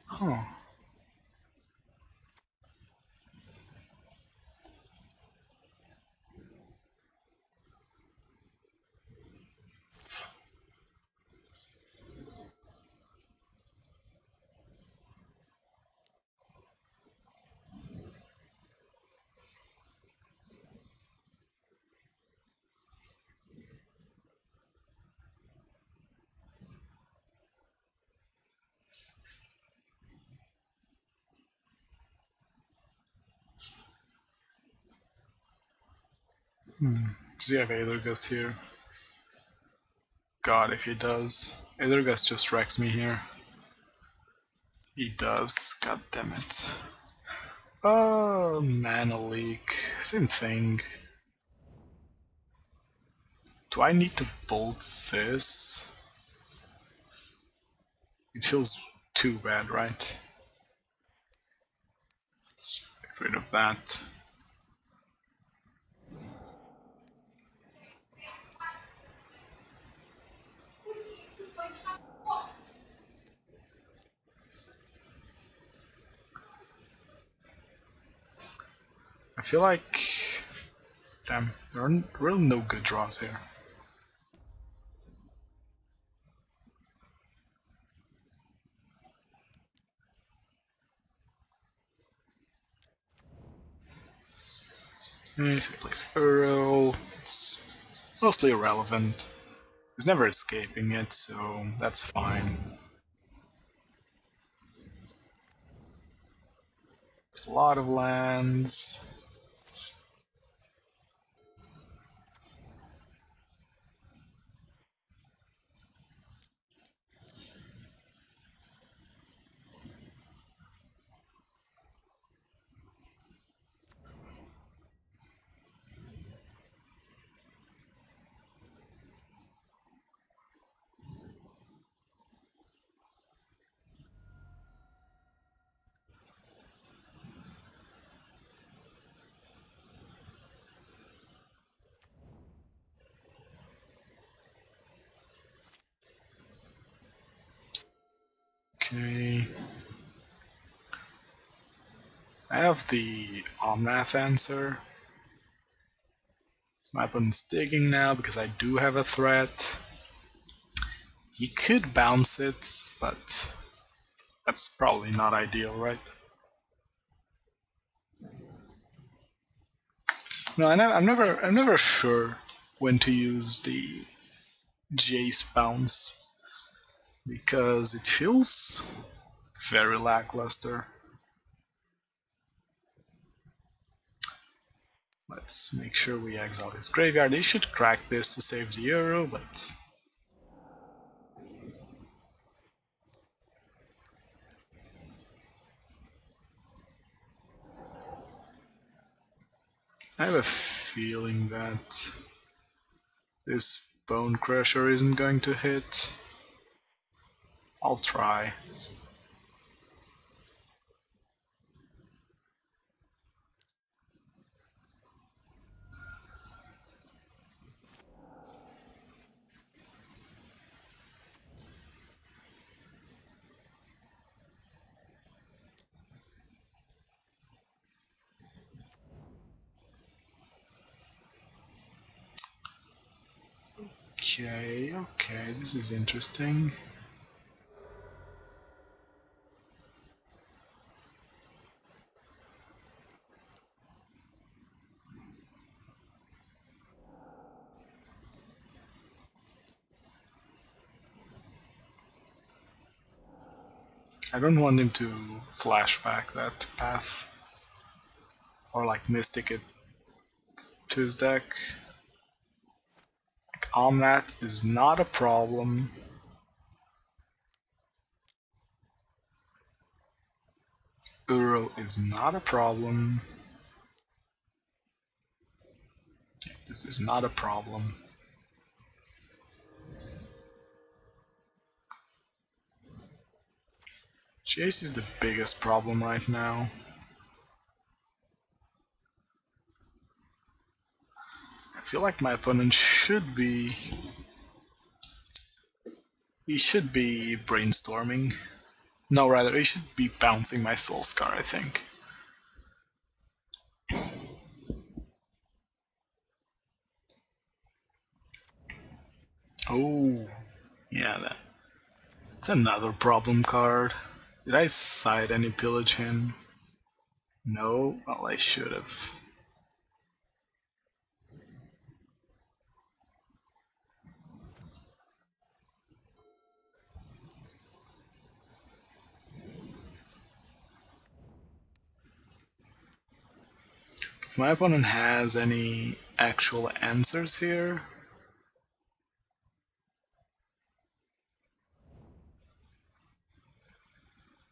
Huh. Does he have Aethergust here? God, if he does. Aethergust just wrecks me here. He does. God damn it. Mana leak. Same thing. Do I need to bolt this? It feels too bad, right? Let's get rid of that. I feel like... Damn, there are really no good draws here. So he plays Uro. It's mostly irrelevant. He's never escaping it, so that's fine. A lot of lands. Okay. I have the Omnath answer. My opponent's digging now because I do have a threat. He could bounce it, but that's probably not ideal, right? No, I'm never sure when to use the Jace bounce because it feels very lackluster. Let's make sure we exile his graveyard. He should crack this to save the Euro, but I have a feeling that this Bonecrusher isn't going to hit. I'll try. Okay, this is interesting. I don't want him to flashback that path or like mystic it to his deck. Omnath is not a problem. Uro is not a problem. This is not a problem. Jace is the biggest problem right now. I feel like my opponent should be... He should be brainstorming. No, rather, he should be bouncing my Soul-scar, I think. Oh, yeah, that's another problem card. Did I side any Pillage him? No? Well, I should have. If my opponent has any actual answers here.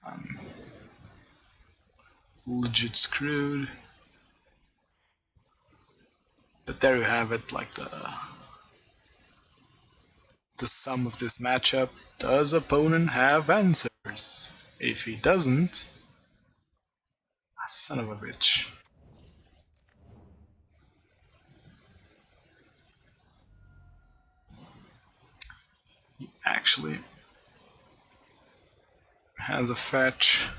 I'm legit screwed. But there you have it, like the sum of this matchup. Does opponent have answers? If he doesn't, son of a bitch. He actually has a fetch.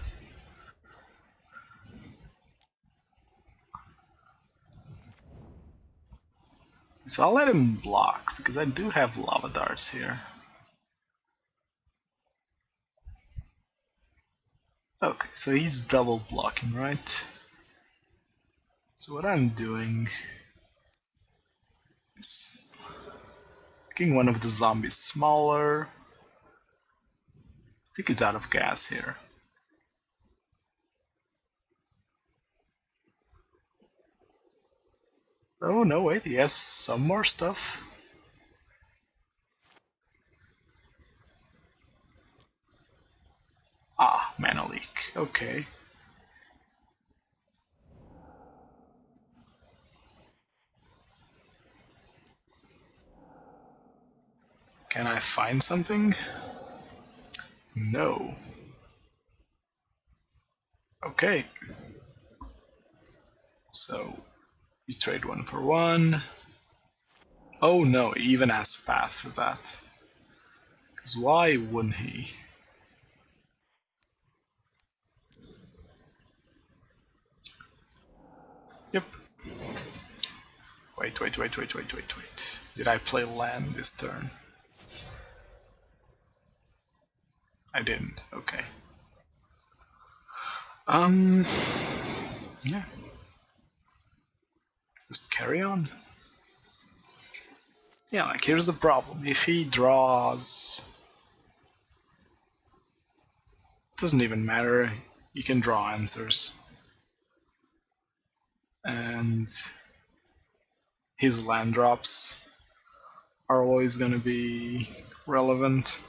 So I'll let him block, because I do have lava darts here. Okay, so he's double blocking, right? So what I'm doing is making one of the zombies smaller. I think it's out of gas here. Oh no, wait, he has some more stuff. Ah, mana leak, okay. Can I find something? No. Okay. So, you trade 1 for 1. Oh no, he even has path for that. Because why wouldn't he? Yep. Wait. Did I play land this turn? I didn't, okay. Yeah. Just carry on. Yeah, like here's the problem. If he draws... Doesn't even matter, you can draw answers. And his land drops are always gonna be relevant.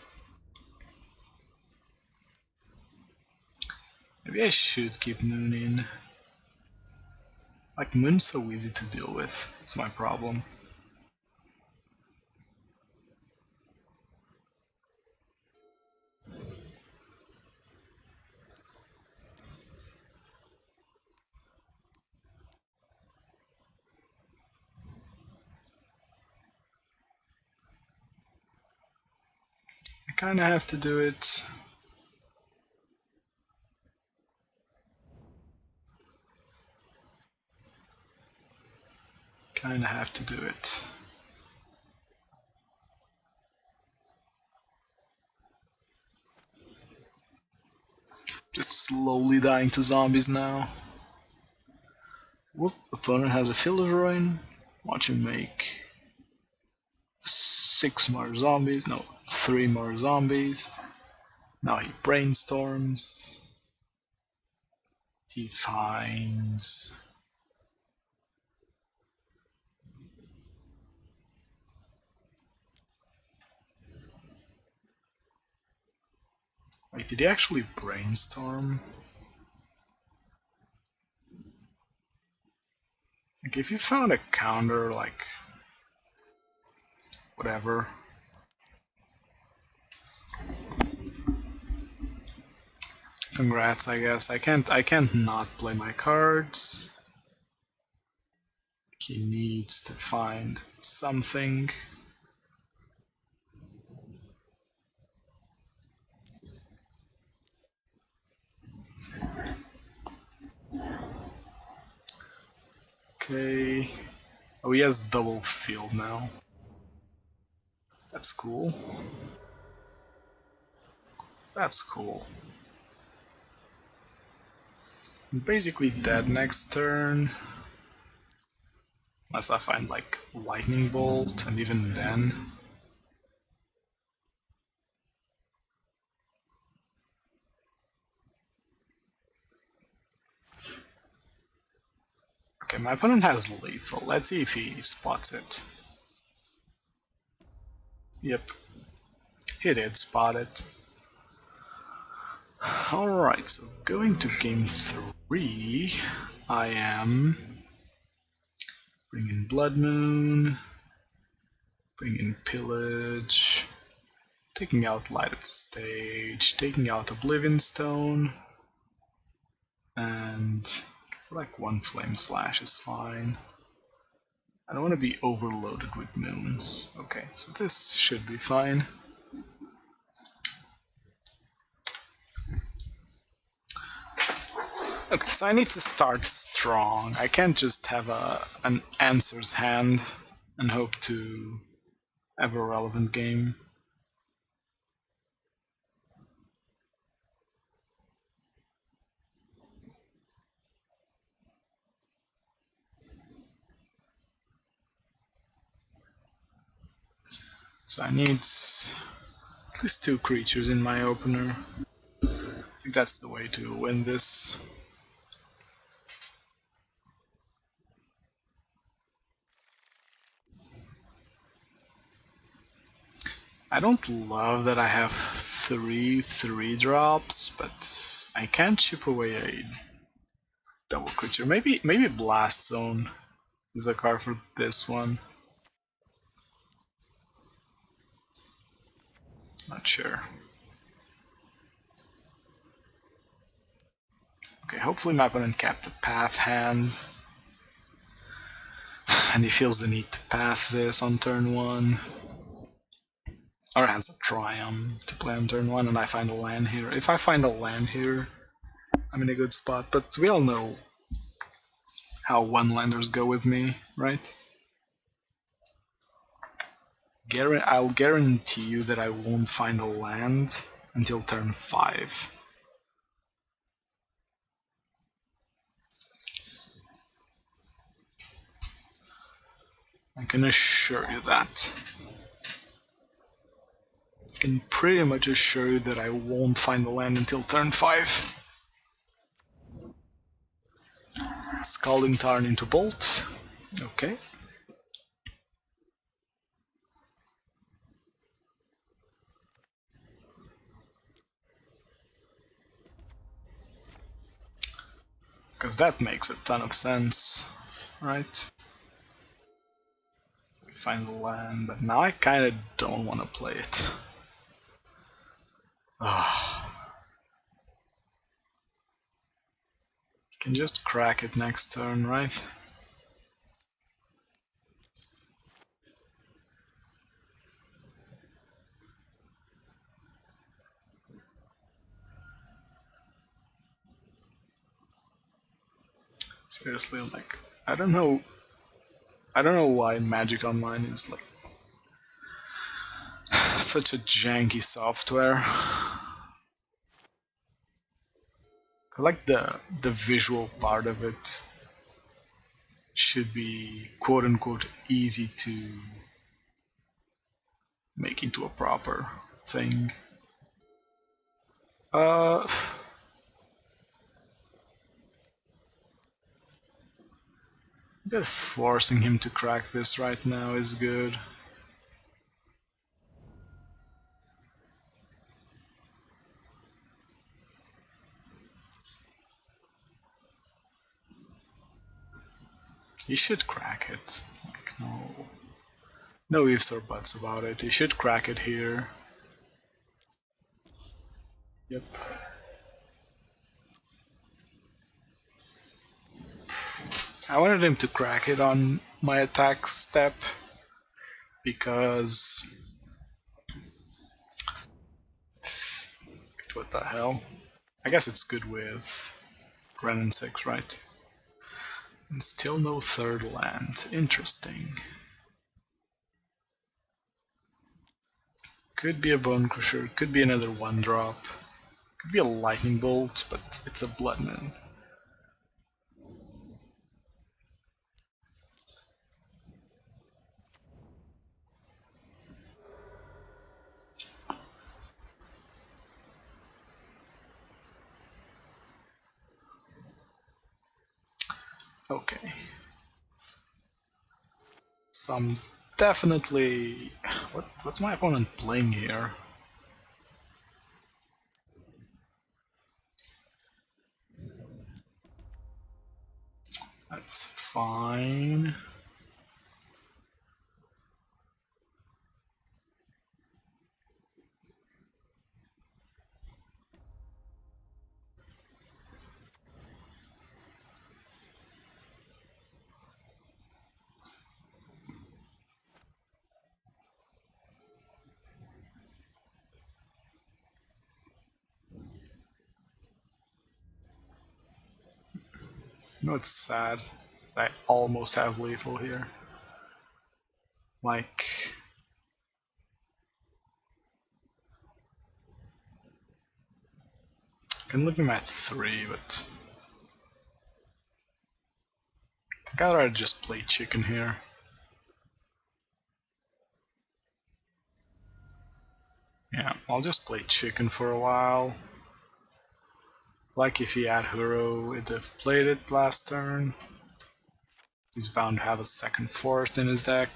Maybe I should keep Moon in. Like, Moon's so easy to deal with, it's my problem. I kinda have to do it. Kinda have to do it. Just slowly dying to zombies now. Whoop, opponent has a Field of Ruin. Watch him make 6 more zombies, no, 3 more zombies. Now he brainstorms. He finds... Wait, did he actually brainstorm? Like, if you found a counter, like... whatever. Congrats, I guess. I can't not play my cards. He needs to find something. Okay. Oh, he has double field now. That's cool. That's cool. I'm basically dead next turn. Unless I find like Lightning Bolt, and even then. Okay, my opponent has lethal. Let's see if he spots it. Yep, he did spot it. Alright, so going to game 3, I am bringing Blood Moon, bringing Pillage, taking out Lighted Stage, taking out Oblivion Stone, and like one Flame Slash is fine. I don't want to be overloaded with moons. Okay, so this should be fine. Okay, so I need to start strong. I can't just have an answers hand and hope to have a relevant game. So I need at least 2 creatures in my opener. I think that's the way to win this. I don't love that I have 3 3-drops, but I can't chip away a double creature. Maybe Blast Zone is a card for this one. Not sure. Okay, hopefully my opponent kept the path hand. And he feels the need to path this on turn 1. Or has a Triumph to play on turn 1 and I find a land here. If I find a land here, I'm in a good spot, but we all know how one-landers go with me, right? I'll guarantee you that I won't find a land until turn 5. I can assure you that. I can pretty much assure you that I won't find a land until turn 5. Scalding Tarn into Bolt. Okay. Because that makes a ton of sense, right? We find the land, but now I kind of don't want to play it. Can just crack it next turn, right? Seriously, like, I don't know why Magic Online is like such a janky software. I like the visual part of it should be quote unquote easy to make into a proper thing. Just forcing him to crack this right now is good. He should crack it. Like, no ifs or buts about it. He should crack it here. Yep. I wanted him to crack it on my attack step because... Wait, what the hell? I guess it's good with Ren and 6, right? And still no third land. Interesting. Could be a Bonecrusher, could be another 1-drop. Could be a Lightning Bolt, but it's a Blood Moon. Okay. So I'm definitely... What's my opponent playing here? That's fine. You know, it's sad. I almost have lethal here. Like... I can leave him at 3, but... I think I'd rather just play chicken here. Yeah, I'll just play chicken for a while. Like if he had Hero, it'd have played it last turn. He's bound to have a second forest in his deck.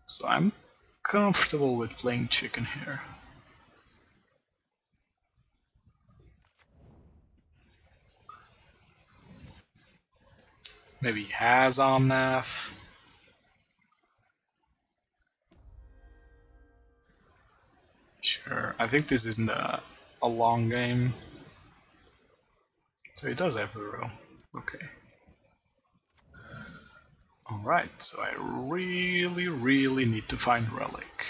So I'm comfortable with playing chicken here. Maybe he has Omnath. Sure, I think this isn't a long game. So he does have Hero. Okay. Alright, so I really need to find Relic.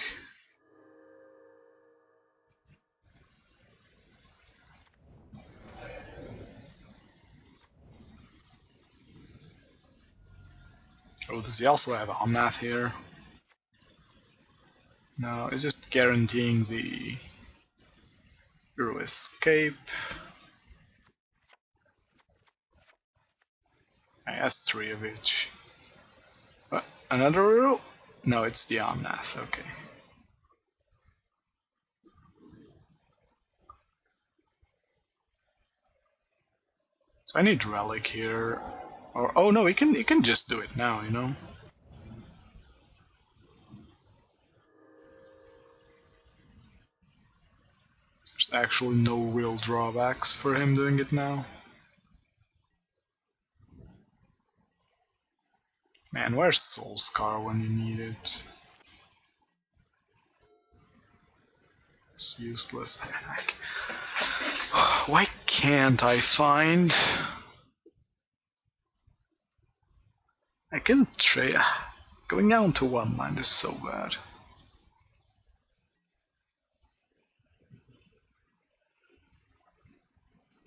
Oh, does he also have Omnath here? No, it's just guaranteeing the Hero escape. I asked 3 of each. Another Hero? No, it's the Omnath, okay. So I need Relic here. Or oh no, he can just do it now, you know? There's actually no real drawbacks for him doing it now. Man, where's Soul-scar when you need it? It's useless. Why can't I find... I can trade... Going down to 1 land is so bad.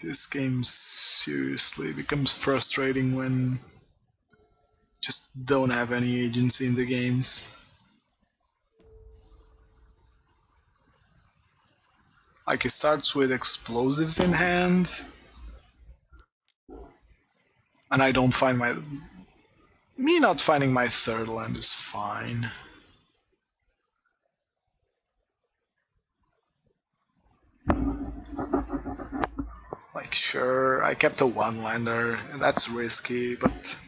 This game seriously becomes frustrating when just don't have any agency in the games. Like it starts with explosives in hand, and I don't find my... Me not finding my 3rd land is fine. Like sure, I kept a 1-lander, that's risky, but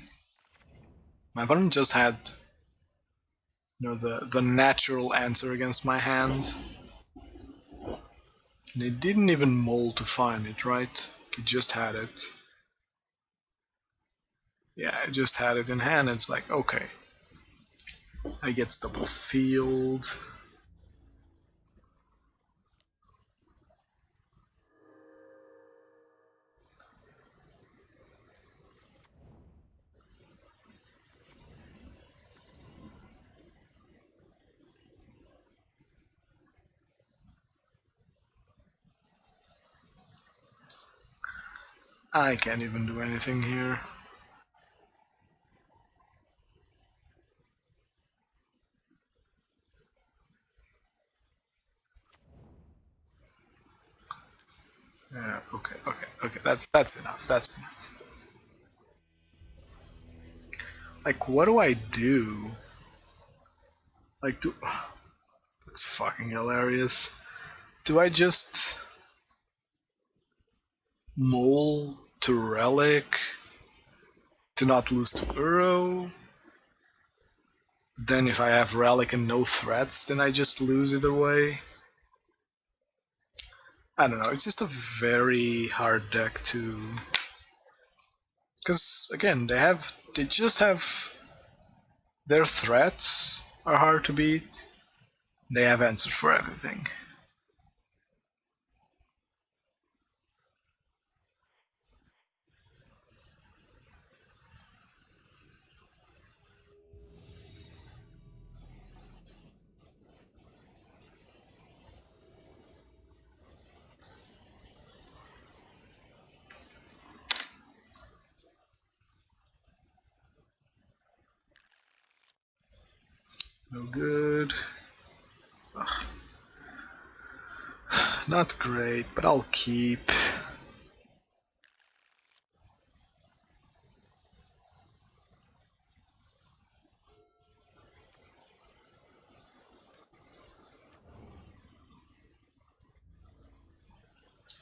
my opponent just had, you know, the natural answer against my hand. And he didn't even mull to find it, right? He just had it. Yeah, I just had it in hand. It's like, okay, I get double field. I can't even do anything here. Yeah, okay, that's enough, that's enough. Like, what do I do? Like, that's fucking hilarious. Do I just mull to Relic to not lose to Uro. Then if I have Relic and no threats, then I just lose either way. I don't know, it's just a very hard deck to... Because, again, they just have... Their threats are hard to beat. They have answers for everything. No good. Ugh. Not great, but I'll keep.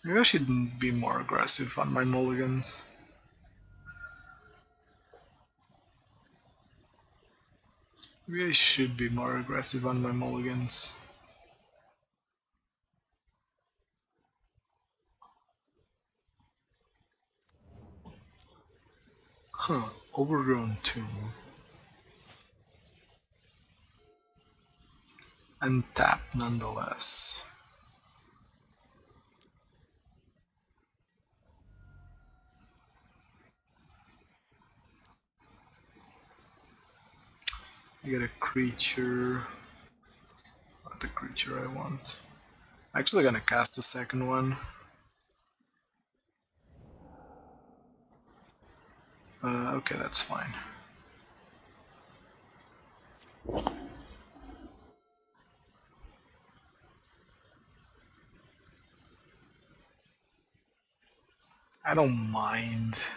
Maybe I should be more aggressive on my mulligans. Maybe I should be more aggressive on my mulligans. Huh, Overgrown Tomb. And tap nonetheless. I get a creature. Not the creature I want. Actually gonna cast a second one. Okay, that's fine. I don't mind.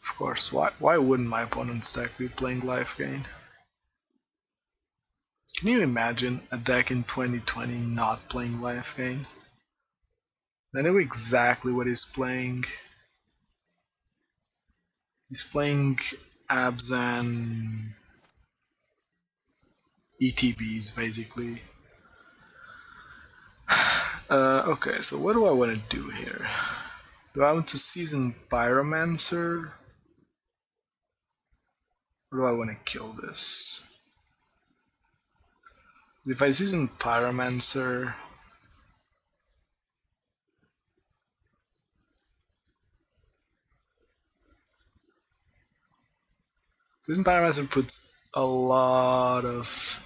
Of course, why wouldn't my opponent's deck be playing lifegain? Can you imagine a deck in 2020 not playing lifegain? I know exactly what he's playing. He's playing Abzan ETBs, basically. Okay, so what do I want to do here? Do I want to Seasoned Pyromancer? Or do I want to kill this? If I Seasoned Pyromancer... Seasoned Pyromancer puts a lot of...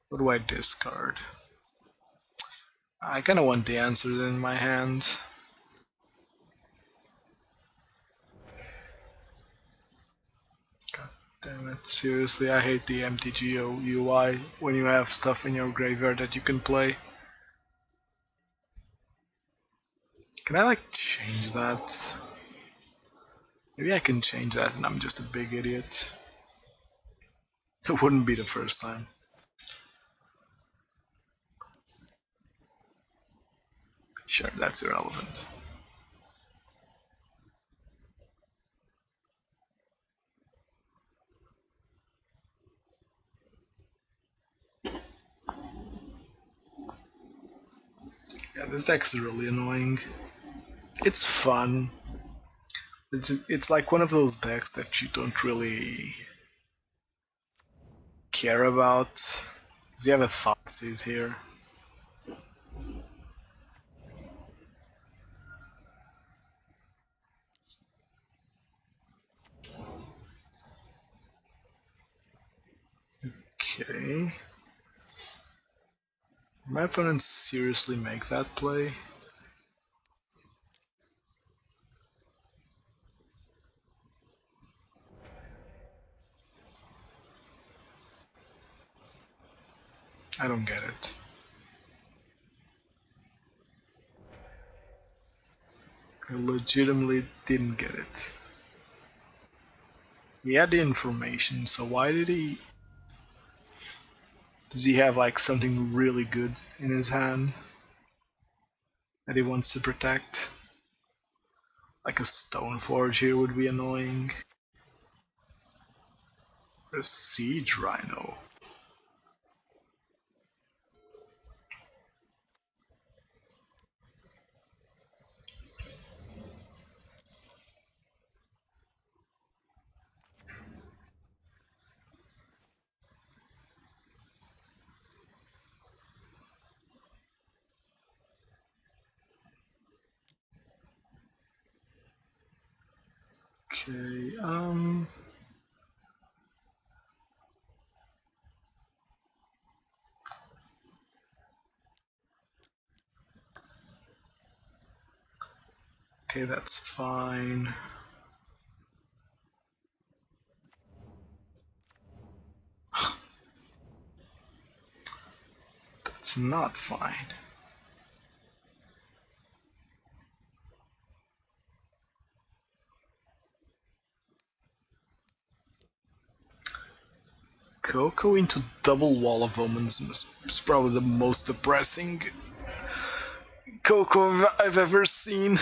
What do I discard? I kinda want the answers in my hand. God damn it, seriously, I hate the MTGO UI when you have stuff in your graveyard that you can play. Can I like change that? Maybe I can change that and I'm just a big idiot. It wouldn't be the first time. Sure, that's irrelevant. Yeah, this deck is really annoying. It's fun. It's like one of those decks that you don't really care about. Does he have a Thoughtseize here? Okay. My opponent seriously make that play? I don't get it. I legitimately didn't get it. He had the information, so why did he... Does he have like something really good in his hand? that he wants to protect. Like a Stone Forge here would be annoying. Or a Siege Rhino. Okay, okay, that's fine. That's not fine. Coco into double Wall of Omens is probably the most depressing Coco I've ever seen.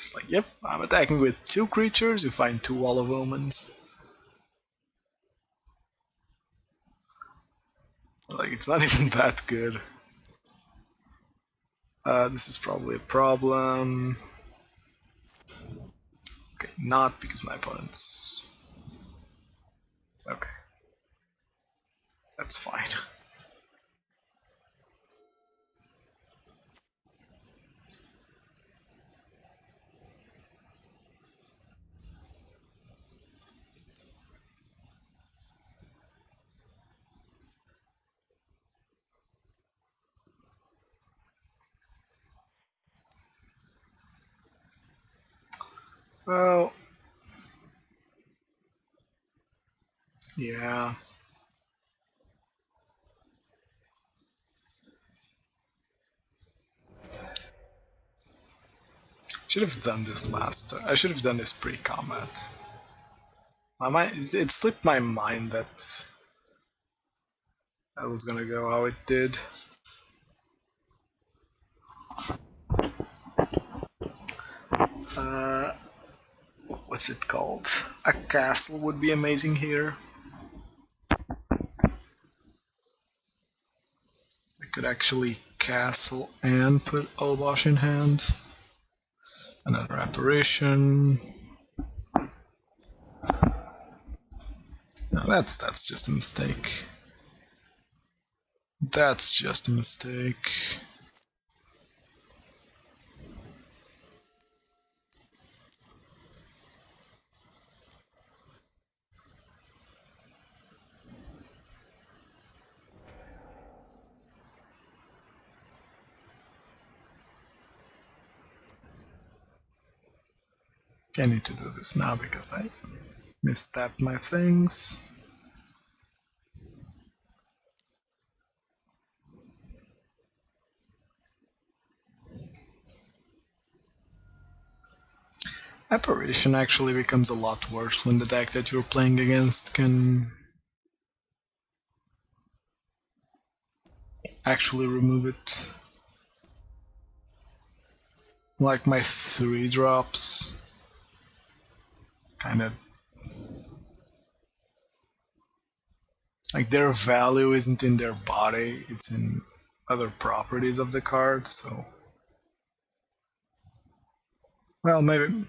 Just like, yep, I'm attacking with 2 creatures, you find 2 Wall of Omens. Like, it's not even that good. This is probably a problem. Okay, not because my opponent's... Okay. That's fine. Well... Yeah... Should have done this last turn. I should have done this pre-combat. It slipped my mind that was gonna go how it did. What's it called? A castle would be amazing here. I could actually castle and put Obosh in hand. Another apparition. No, that's just a mistake. That's just a mistake. I need to do this now because I mistapped my things. Apparition actually becomes a lot worse when the deck that you're playing against can actually remove it. Like my 3-drops. Kind of... Like their value isn't in their body, it's in other properties of the card, so... Well, maybe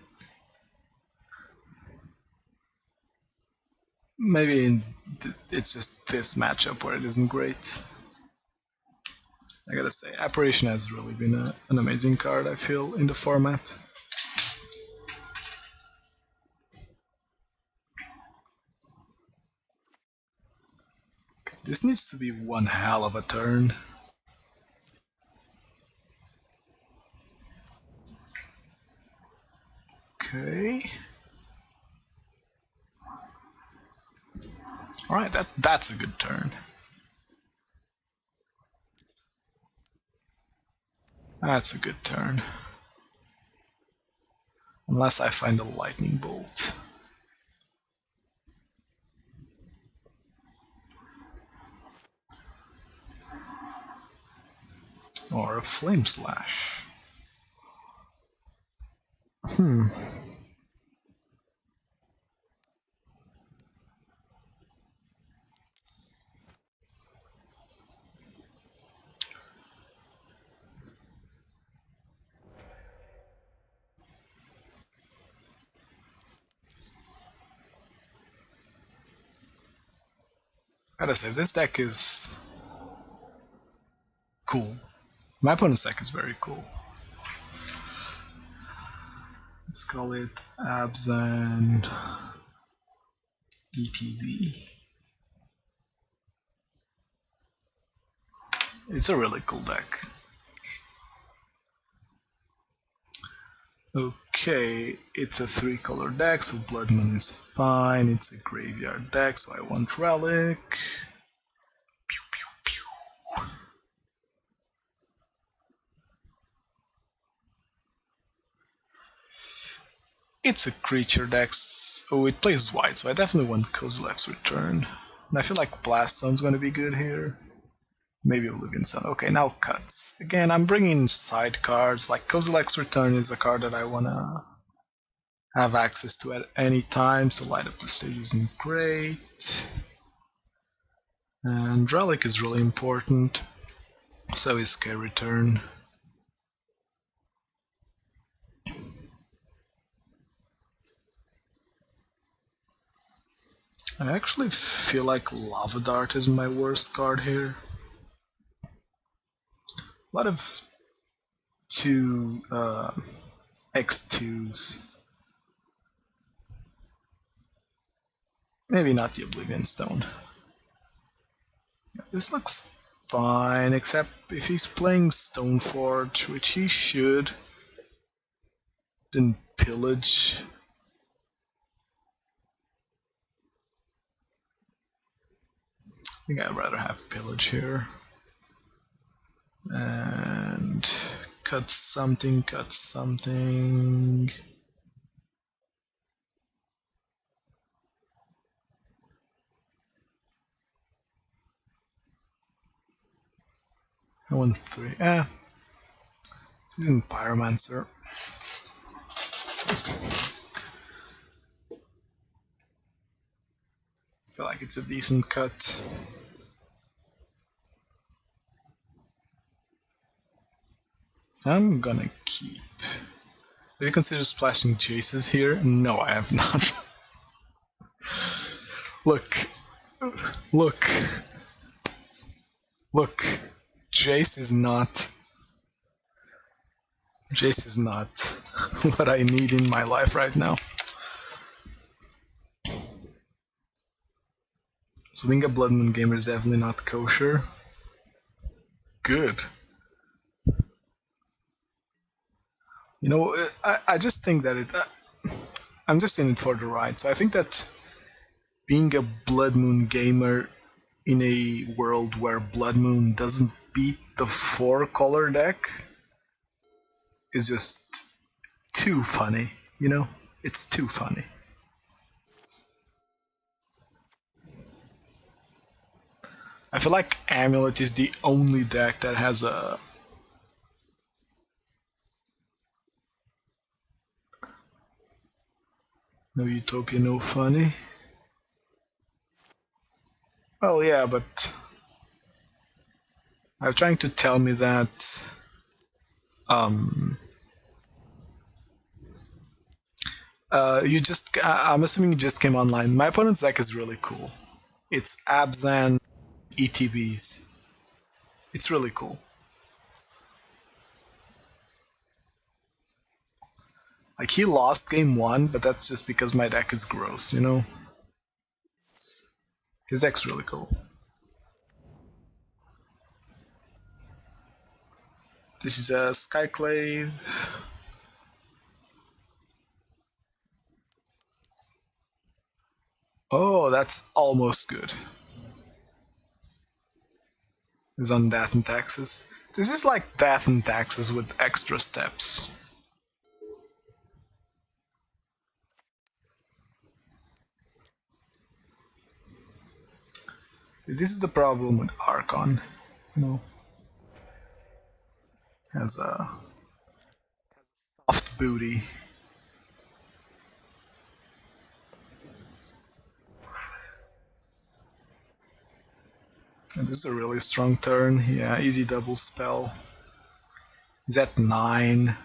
it's just this matchup where it isn't great. I gotta say, Apparition has really been an amazing card, I feel, in the format. This needs to be one hell of a turn. Okay. Alright, that's a good turn. That's a good turn. Unless I find a lightning bolt. Or a Flame Slash. Gotta say, this deck is cool. My opponent's deck is very cool. Let's call it Abzan ETB. It's a really cool deck. Okay, it's a 3-color deck, so Blood Moon is fine. It's a graveyard deck, so I want Relic. Pew, pew, pew. It's a creature deck. Oh, it plays white, so I definitely want Kozilek's Return. And I feel like Blast Zone's gonna be good here. Maybe Oblivion Stone. Okay, now cuts. Again, I'm bringing side cards. Like Kozilek's Return is a card that I wanna have access to at any time, so light up the stage isn't great. And Relic is really important. So is K Return. I actually feel like Lava Dart is my worst card here. A lot of 2 X2s. Maybe not the Oblivion Stone. This looks fine, except if he's playing Stoneforge, which he should, then Pillage. I think I'd rather have Pillage here. And cut something, cut something. I want 3. Seasoned Pyromancer. I feel like it's a decent cut. I'm gonna keep. Have you considered splashing Jaces here? No, I have not. Look. Look. Look. Jace is not what I need in my life right now. So being a Blood Moon gamer is definitely not kosher. Good. You know, I just think that I'm just in it for the ride. So I think that being a Blood Moon gamer in a world where Blood Moon doesn't beat the 4-color deck is just too funny, you know? It's too funny. I feel like Amulet is the only deck that has a... No Utopia, no funny. Well, yeah, but... I'm trying to tell me that... I'm assuming you just came online. My opponent's deck is really cool. It's Abzan ETBs. It's really cool. Like, he lost game 1, but that's just because my deck is gross, you know? His deck's really cool. This is a Skyclave. Oh, that's almost good. It's on Death and Taxes. This is like Death and Taxes with extra steps. This is the problem with Archon, you know. Has a soft booty. And this is a really strong turn. Yeah, easy double spell. He's at 9.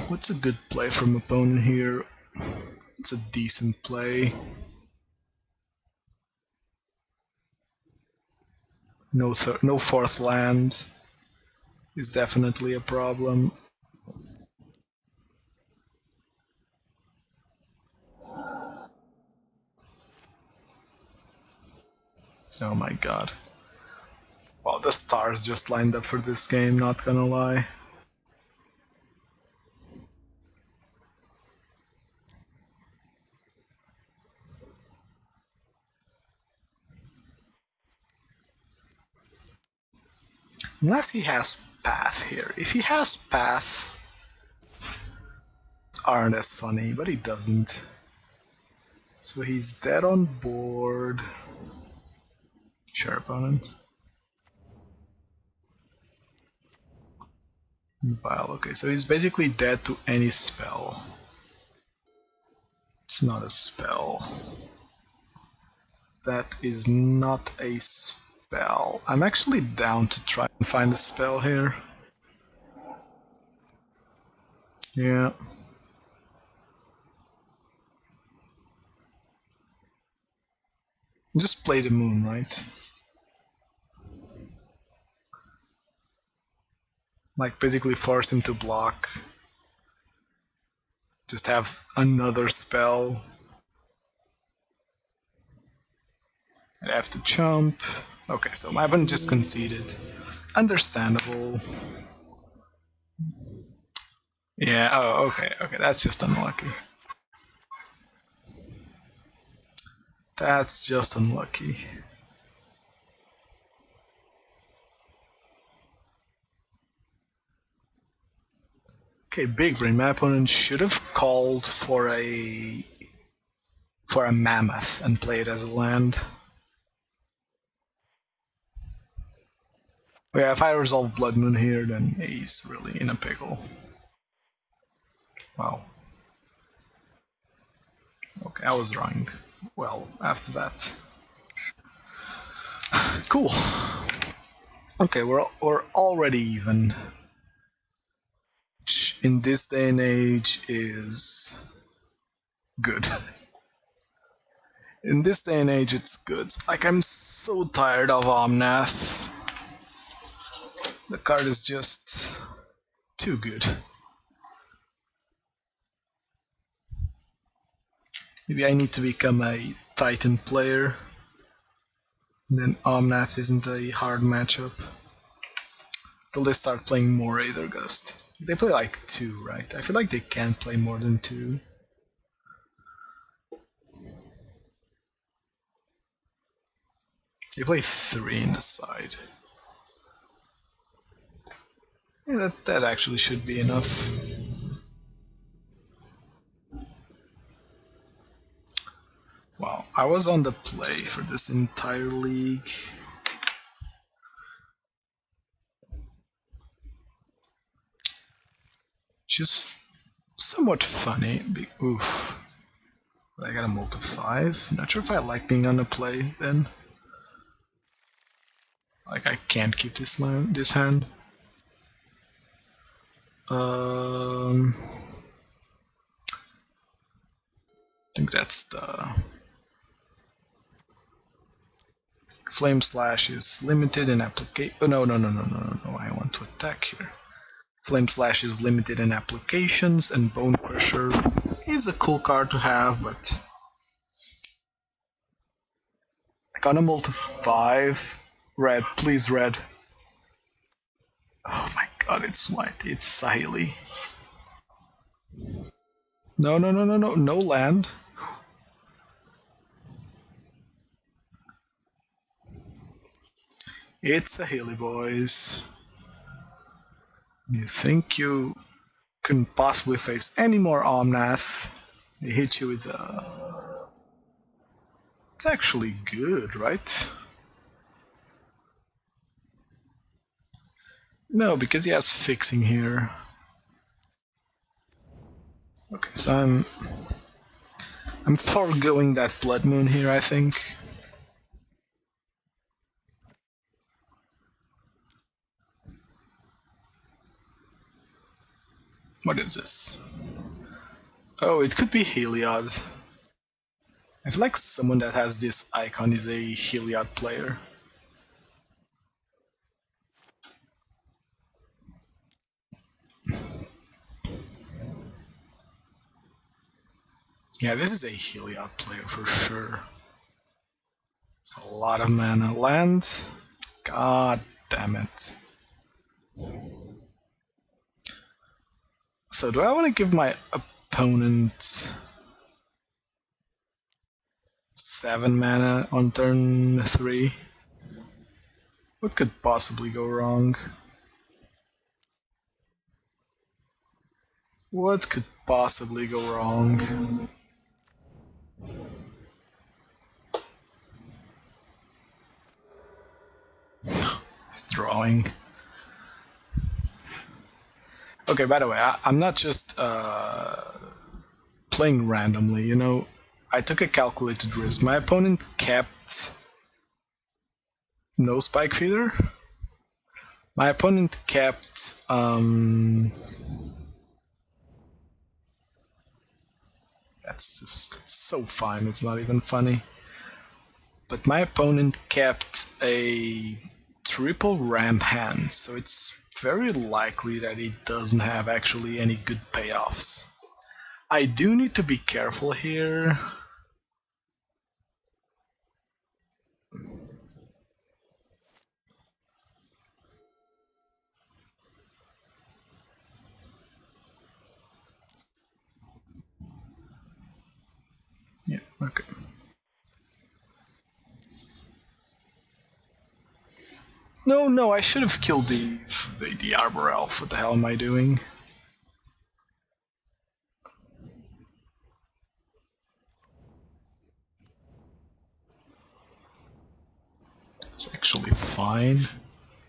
What's a good play from opponent here? It's a decent play. No fourth land is definitely a problem. Oh my god. Wow, the stars just lined up for this game, not gonna lie. Unless he has Path here. If he has Path, aren't as funny, but he doesn't. So he's dead on board. Sure, opponent. Vile, okay, so he's basically dead to any spell. It's not a spell. That is not a spell. I'm actually down to try and find a spell here. Yeah. Just play the moon, right? Like, basically force him to block. Just have another spell. I have to jump. Okay, so my opponent just conceded. Understandable. Yeah, oh, okay, that's just unlucky. That's just unlucky. Okay, big brain. My opponent should have called for a mammoth and played as a land. Yeah, if I resolve Blood Moon here, then he's really in a pickle. Wow. Okay, I was wrong. Well, after that. Cool. Okay, we're already even. Which in this day and age is good. In this day and age, it's good. Like, I'm so tired of Omnath. The card is just too good. Maybe I need to become a Titan player. Then Omnath isn't a hard matchup. Till they start playing more Aether Gust. They play like 2, right? I feel like they can't play more than 2. They play 3 in the side. Yeah, that actually should be enough. Wow, I was on the play for this entire league. Just somewhat funny. Oof. But I got a multi 5. Not sure if I like being on the play then. Like, I can't keep this hand. I think that's the Flame Slash is limited in application. Oh, no, I want to attack here. Flame Slash is limited in applications, and Bonecrusher is a cool card to have, but I got a multi 5. Red, please red. Oh my god, it's white. It's Sahili. No land. It's Sahili, boys. You think you couldn't possibly face any more Omnath? They hit you with a... It's actually good, right? No, because he has fixing here. Okay, so I'm foregoing that Blood Moon here, I think. What is this? Oh, it could be Heliod. I feel like someone that has this icon is a Heliod player. Yeah, this is a Heliod player for sure. It's a lot of mana. Land? God damn it. So do I want to give my opponent 7 mana on turn 3? What could possibly go wrong? What could possibly go wrong? He's drawing. Okay, by the way, I'm not just playing randomly, you know. I took a calculated risk. My opponent kept no Spike Feeder. My opponent kept that's so fine, it's not even funny. But my opponent kept a triple ramp hand, so it's very likely that he doesn't have actually any good payoffs. I do need to be careful here. Yeah, okay. No, I should have killed the Arbor Elf. What the hell am I doing? It's actually fine.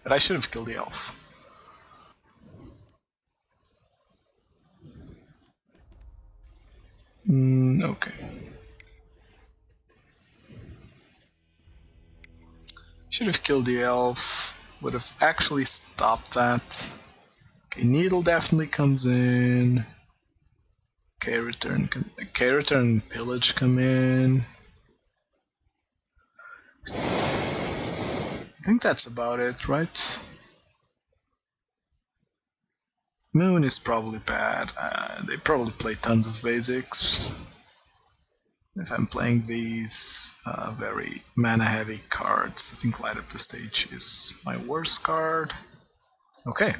But I should have killed the elf. Okay. Should have killed the elf. Would have actually stopped that. Okay, Needle definitely comes in. Return and Pillage come in. I think that's about it, right? Moon is probably bad. They probably play tons of basics. If I'm playing these very mana-heavy cards, I think Light Up the Stage is my worst card. Okay.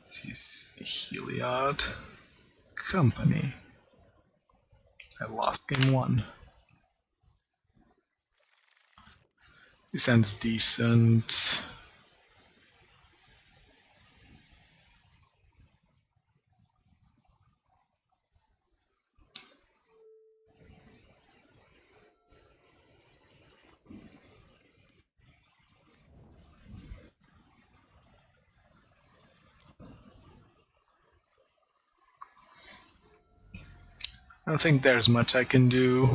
This is Heliod Company. I lost game 1. This ends decent. I don't think there's much I can do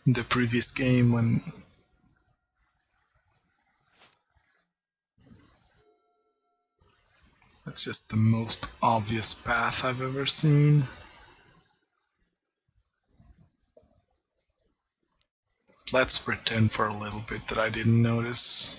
in the previous game when that's just the most obvious path I've ever seen. Let's pretend for a little bit that I didn't notice.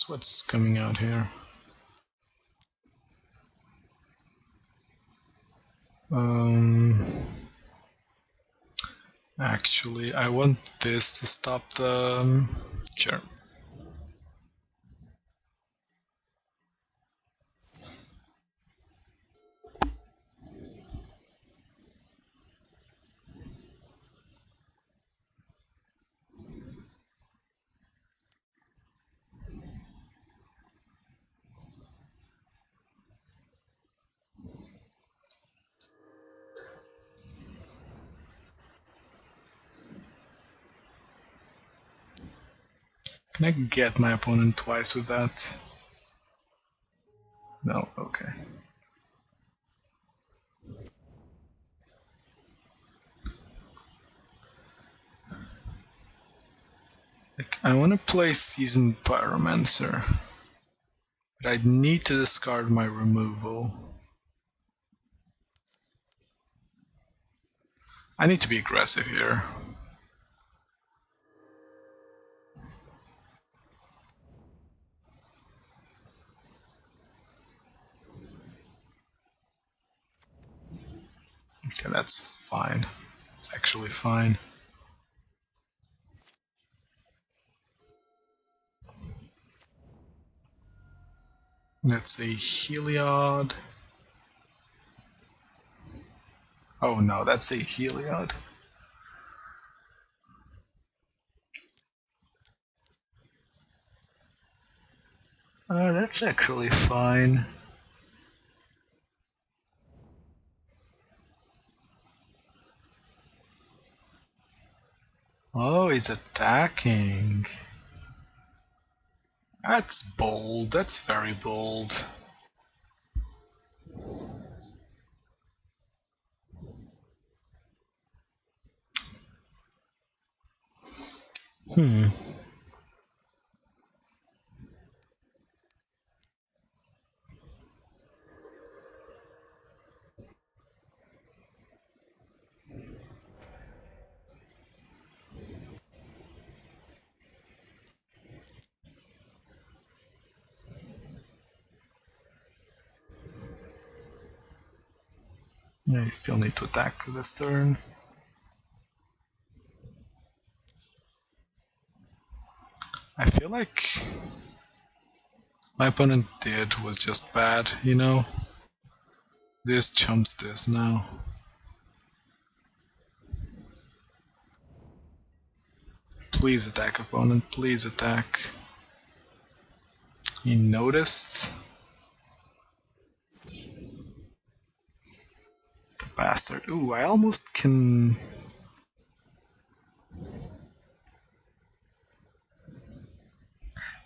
What's coming out here? Actually, I want this to stop the sure. Can I get my opponent twice with that? No, okay. Like, I want to play Seasoned Pyromancer, but I need to discard my removal. I need to be aggressive here. Okay, that's fine. It's actually fine. That's a Heliod. Oh no, that's a Heliod. That's actually fine. Oh, he's attacking. That's bold. That's very bold. Hmm. Yeah, you still need to attack for this turn. I feel like my opponent did was just bad, you know? This chumps this now. Please attack, opponent, please attack. He noticed. The bastard. Ooh, I almost can...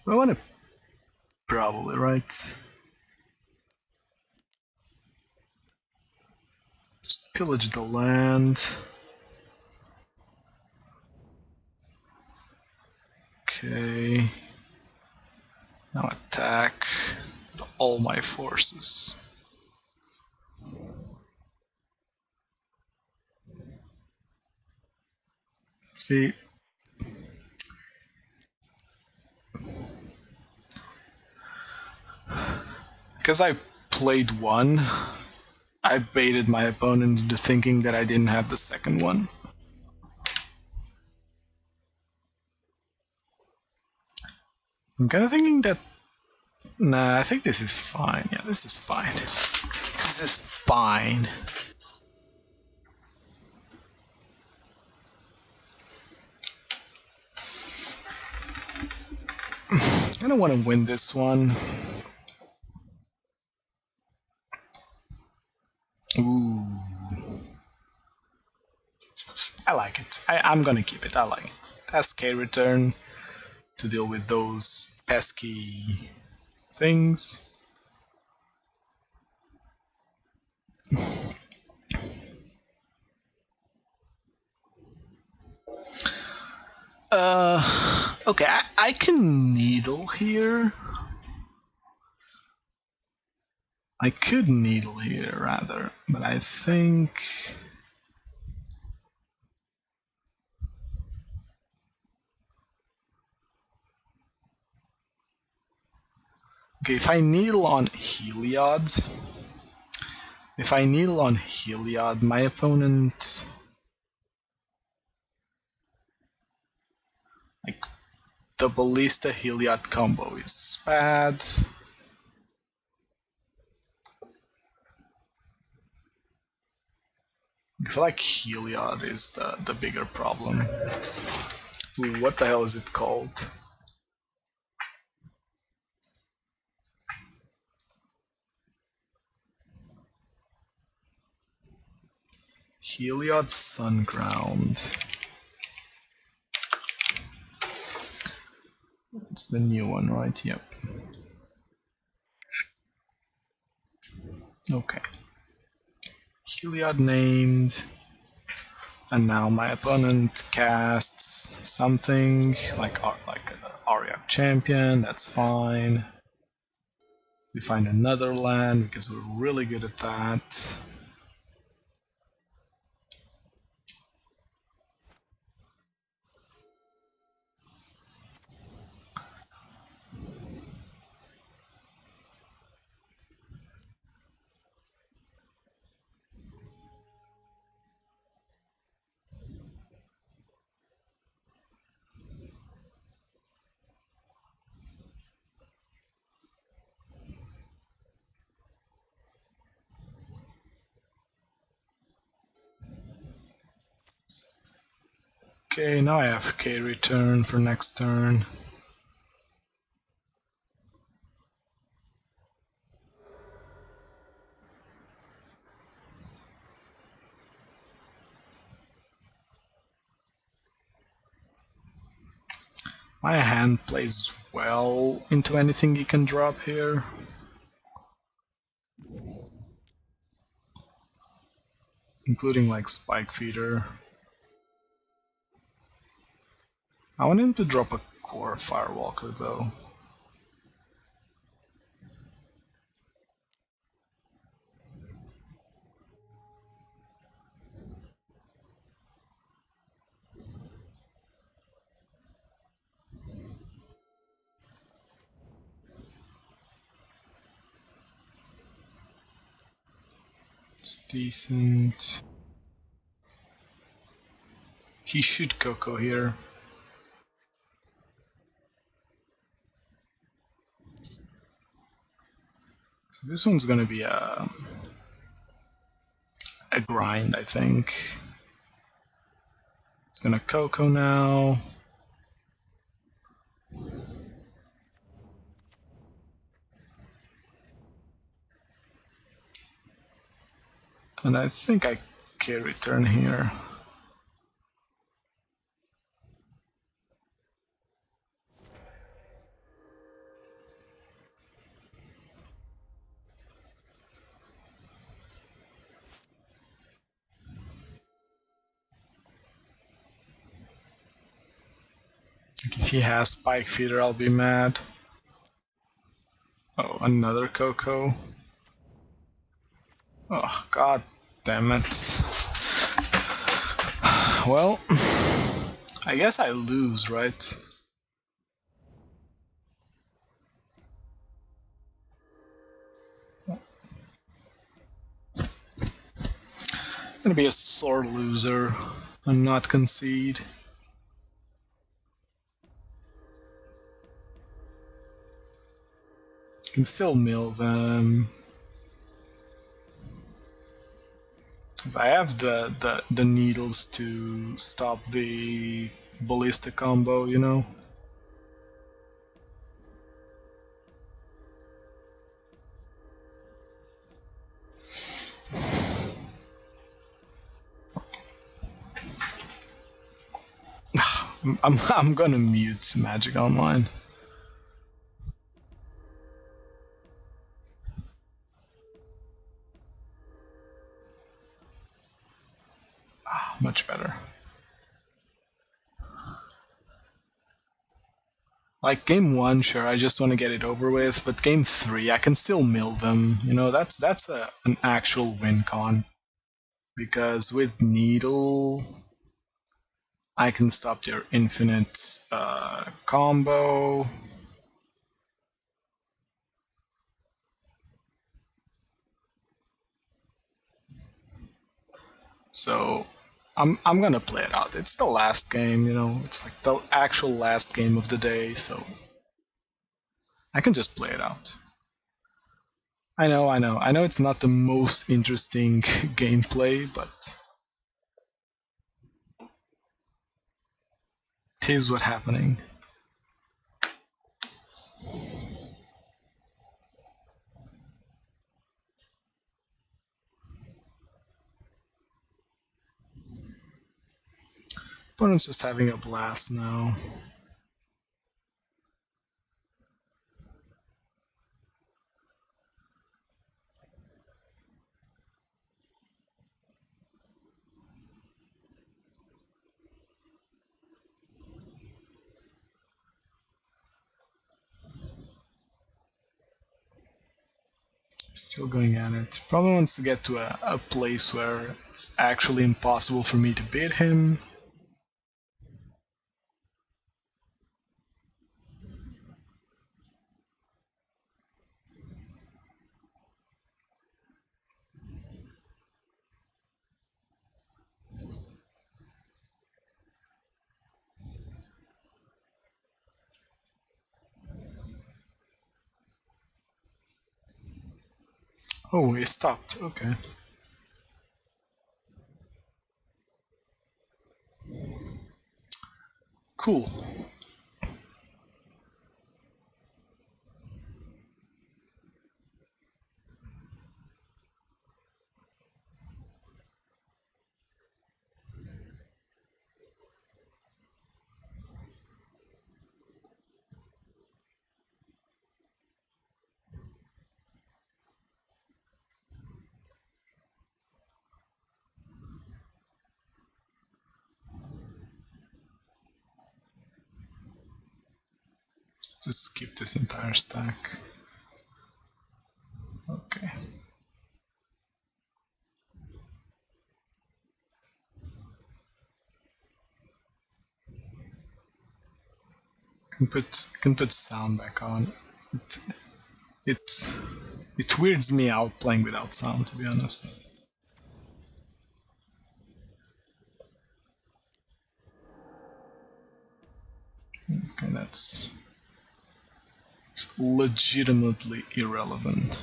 I want to... Probably, right? Just pillage the land. Okay. Now attack with all my forces. See, because I played one, I baited my opponent into thinking that I didn't have the second one. I'm kind of thinking that... Nah, I think this is fine. Yeah, this is fine. This is fine. I don't want to win this one. Ooh. I like it. I'm gonna keep it. I like it. SK return to deal with those pesky things. Okay, I can needle here. I could needle here, rather, but I think... Okay, if I needle on Heliod, my opponent... Like, the Ballista Heliod combo is bad. I feel like Heliod is the bigger problem. Ooh, what the hell is it called? Heliod Sunground. It's the new one, right? Yep. Okay. Heliod named. And now my opponent casts something like Ariok Champion, that's fine. We find another land because we're really good at that. Okay, now I have K return for next turn. My hand plays well into anything he can drop here. Including like Spike Feeder. I want him to drop a Core Firewalker though. It's decent. He should Coco here. So this one's gonna be a grind, I think. It's gonna Coco now. And I think I can return here. If he has Spike Feeder, I'll be mad. Oh, another Coco. Oh, god damn it. Well, I guess I lose, right? I'm gonna be a sore loser and not concede. Can still mill them. I have the needles to stop the ballista combo, you know? I'm gonna mute Magic Online. Much better. Like game 1, sure, I just want to get it over with, but game 3, I can still mill them. You know, that's an actual win con. Because with Needle, I can stop their infinite combo. So I'm gonna play it out. It's the last game, you know. It's like the actual last game of the day, so I can just play it out. I know it's not the most interesting gameplay, but it is what's happening. Opponent's just having a blast now. Still going at it. Probably wants to get to a place where it's actually impossible for me to beat him. Oh, he stopped. Okay. Cool. Just skip this entire stack. Okay. Can put sound back on. It weirds me out playing without sound, to be honest. Okay, that's legitimately irrelevant.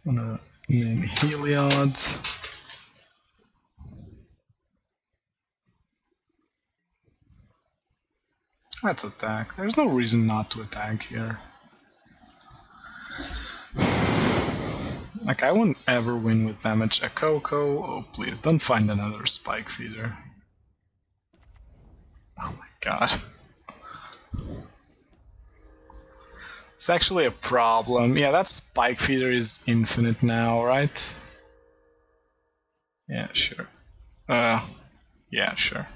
I'm gonna name Heliod. Let's attack. There's no reason not to attack here. Like, I wouldn't ever win with damage. A Coco. Oh, please, don't find another Spike Feeder. Oh my god. It's actually a problem. Yeah, that Spike Feeder is infinite now, right? Yeah, sure. Yeah, sure.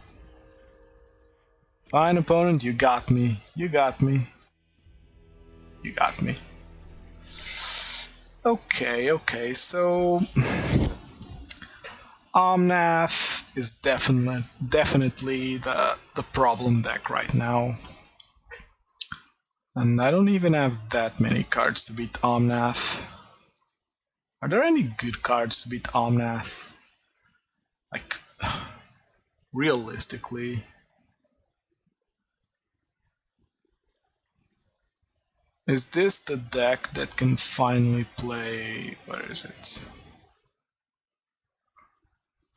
Fine, opponent, you got me. You got me. You got me. Okay, so Omnath is definitely the problem deck right now. And I don't even have that many cards to beat Omnath. Are there any good cards to beat Omnath? Like, realistically. Is this the deck that can finally play... Where is it?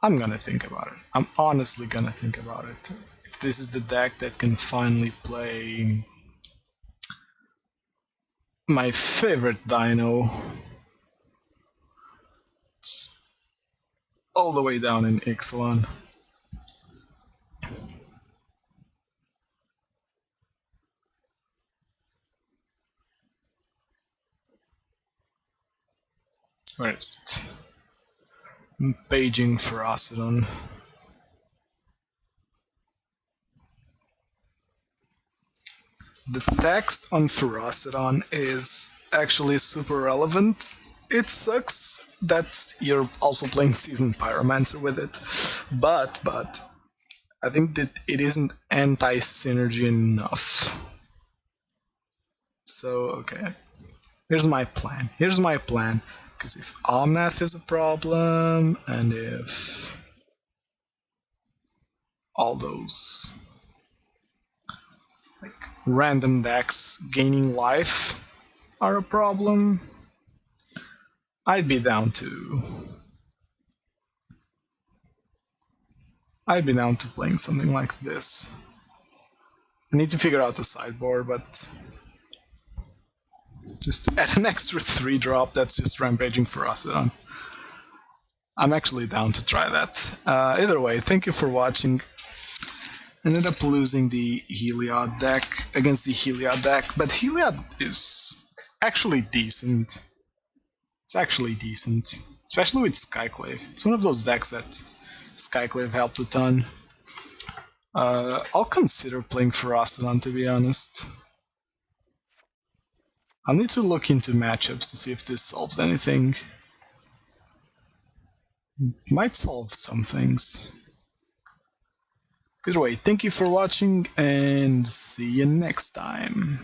I'm gonna think about it. I'm honestly gonna think about it. If this is the deck that can finally play my favorite dino, it's all the way down in Ixalan. Where is it? Rampaging Ferocidon. The text on Ferocidon is actually super relevant. It sucks that you're also playing Seasoned Pyromancer with it, but I think that it isn't anti-synergy enough. So, okay. Here's my plan. Because if Omnath is a problem, and if all those like random decks gaining life are a problem, I'd be down to playing something like this. I need to figure out the sideboard, but Just to add an extra 3-drop, that's just Rampaging Ferocidon. I'm actually down to try that. Either way, thank you for watching. Ended up losing the Heliod deck against the Heliod deck, but Heliod is actually decent. It's actually decent, especially with Skyclave. It's one of those decks that Skyclave helped a ton. I'll consider playing Ferocidon, to be honest. I'll need to look into matchups to see if this solves anything. Might solve some things. Either way, thank you for watching and see you next time.